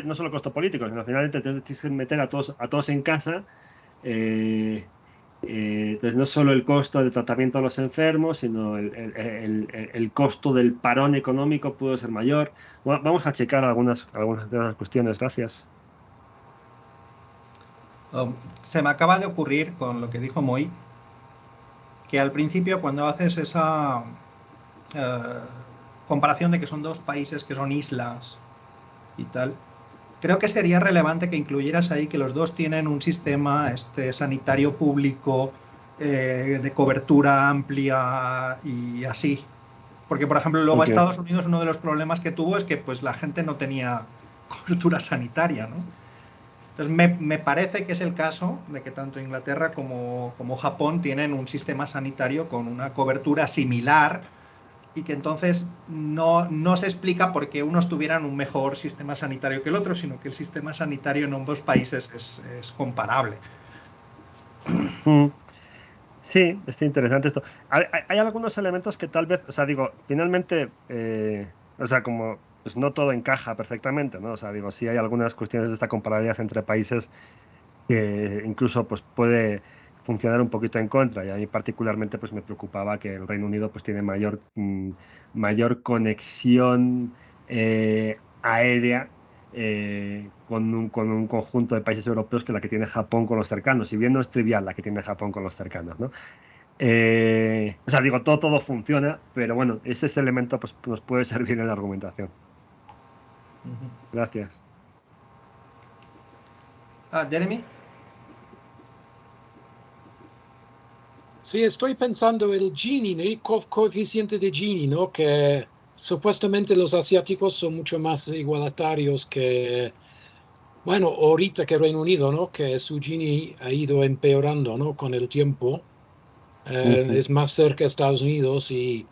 no solo costo político, sino al final te tienes que meter a todos en casa. Entonces, no solo el costo del tratamiento a los enfermos, sino el costo del parón económico puede ser mayor. Bueno, vamos a checar algunas de las cuestiones. Gracias. Se me acaba de ocurrir con lo que dijo Moy, que al principio cuando haces esa comparación de que son dos países que son islas y tal, creo que sería relevante que incluyeras ahí que los dos tienen un sistema sanitario público de cobertura amplia y así. Porque, por ejemplo, luego Okay. Estados Unidos, uno de los problemas que tuvo es que pues, la gente no tenía cobertura sanitaria, ¿no? Entonces, me parece que es el caso de que tanto Inglaterra como Japón tienen un sistema sanitario con una cobertura similar y que entonces no se explica por qué unos tuvieran un mejor sistema sanitario que el otro, sino que el sistema sanitario en ambos países es comparable. Sí, está interesante esto. Hay algunos elementos que tal vez, o sea, digo, finalmente, o sea, como pues no todo encaja perfectamente, ¿no? O sea, digo, sí hay algunas cuestiones de esta comparabilidad entre países que incluso pues puede funcionar un poquito en contra, y a mí particularmente pues me preocupaba que el Reino Unido pues tiene mayor conexión aérea con un conjunto de países europeos que la que tiene Japón con los cercanos, si bien no es trivial la que tiene Japón con los cercanos, ¿no? O sea, digo, todo funciona, pero bueno, ese elemento pues, nos puede servir en la argumentación. Gracias. Jeremy. Sí, estoy pensando el Gini, ¿no? Coeficiente de Gini, ¿no? Que supuestamente los asiáticos son mucho más igualitarios que, bueno, ahorita que Reino Unido, ¿no? Que su Gini ha ido empeorando, ¿no? Con el tiempo. Es más cerca de Estados Unidos y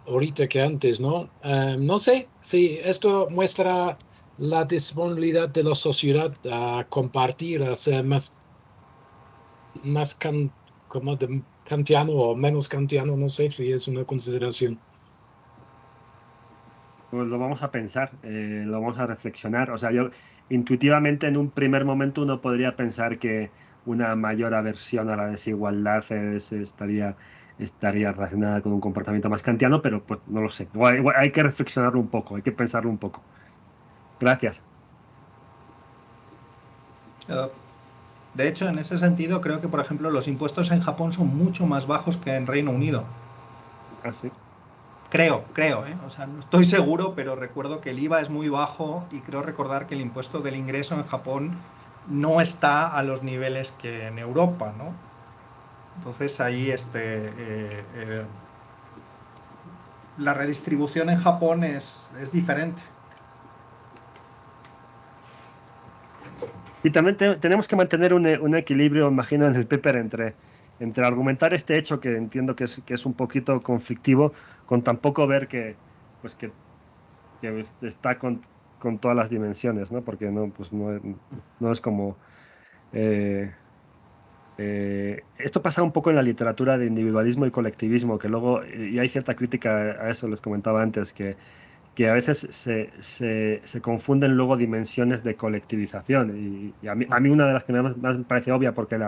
ahorita que antes, ¿no? No sé si esto muestra la disponibilidad de la sociedad a compartir, a ser más como de kantiano o menos kantiano, no sé si es una consideración. Pues lo vamos a pensar, lo vamos a reflexionar. O sea, yo intuitivamente en un primer momento uno podría pensar que una mayor aversión a la desigualdad estaría relacionada con un comportamiento más kantiano, pero pues no lo sé. Igual hay que reflexionarlo un poco, hay que pensarlo un poco. Gracias. De hecho, en ese sentido, creo que, por ejemplo, los impuestos en Japón son mucho más bajos que en Reino Unido. ¿Ah, sí? Creo, ¿eh? O sea, no estoy seguro, pero recuerdo que el IVA es muy bajo y creo recordar que el impuesto del ingreso en Japón no está a los niveles que en Europa, ¿no? Entonces ahí la redistribución en Japón es diferente. Y también tenemos que mantener un equilibrio, imagino, en el paper entre argumentar este hecho que entiendo que es un poquito conflictivo, con tampoco ver que está con todas las dimensiones, ¿no? Porque pues no es como... esto pasa un poco en la literatura de individualismo y colectivismo, que luego, y hay cierta crítica a eso, les comentaba antes, que a veces se confunden luego dimensiones de colectivización. Y a mí una de las que más me parece obvia, porque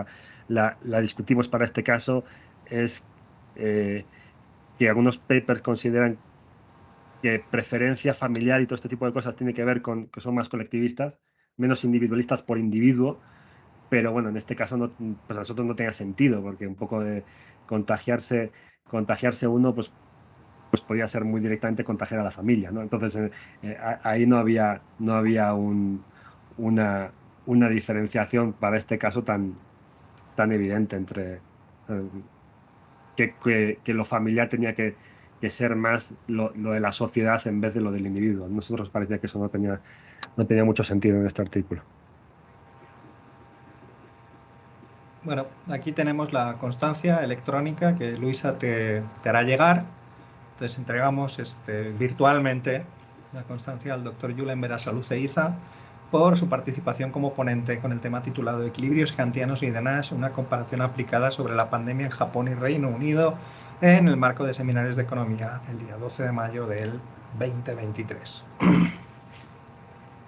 la discutimos para este caso, es que algunos papers consideran que preferencia familiar y todo este tipo de cosas tiene que ver con que son más colectivistas, menos individualistas por individuo, pero bueno, en este caso pues a nosotros no tenga sentido, porque un poco de contagiarse uno, pues pues podía ser muy directamente contagiar a la familia, ¿no? Entonces ahí no había una diferenciación para este caso tan evidente entre que lo familiar tenía que ser más lo de la sociedad en vez de lo del individuo. A nosotros parecía que eso no tenía mucho sentido en este artículo. Bueno, aquí tenemos la constancia electrónica que Luisa te hará llegar. Entonces entregamos virtualmente la constancia al doctor Julen Berasaluze-Iza por su participación como ponente con el tema titulado Equilibrios kantianos y de Nash, una comparación aplicada sobre la pandemia en Japón y Reino Unido en el marco de seminarios de economía el día 12 de mayo del 2023.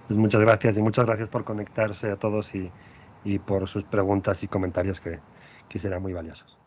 Pues muchas gracias y muchas gracias por conectarse a todos y por sus preguntas y comentarios que serán muy valiosos.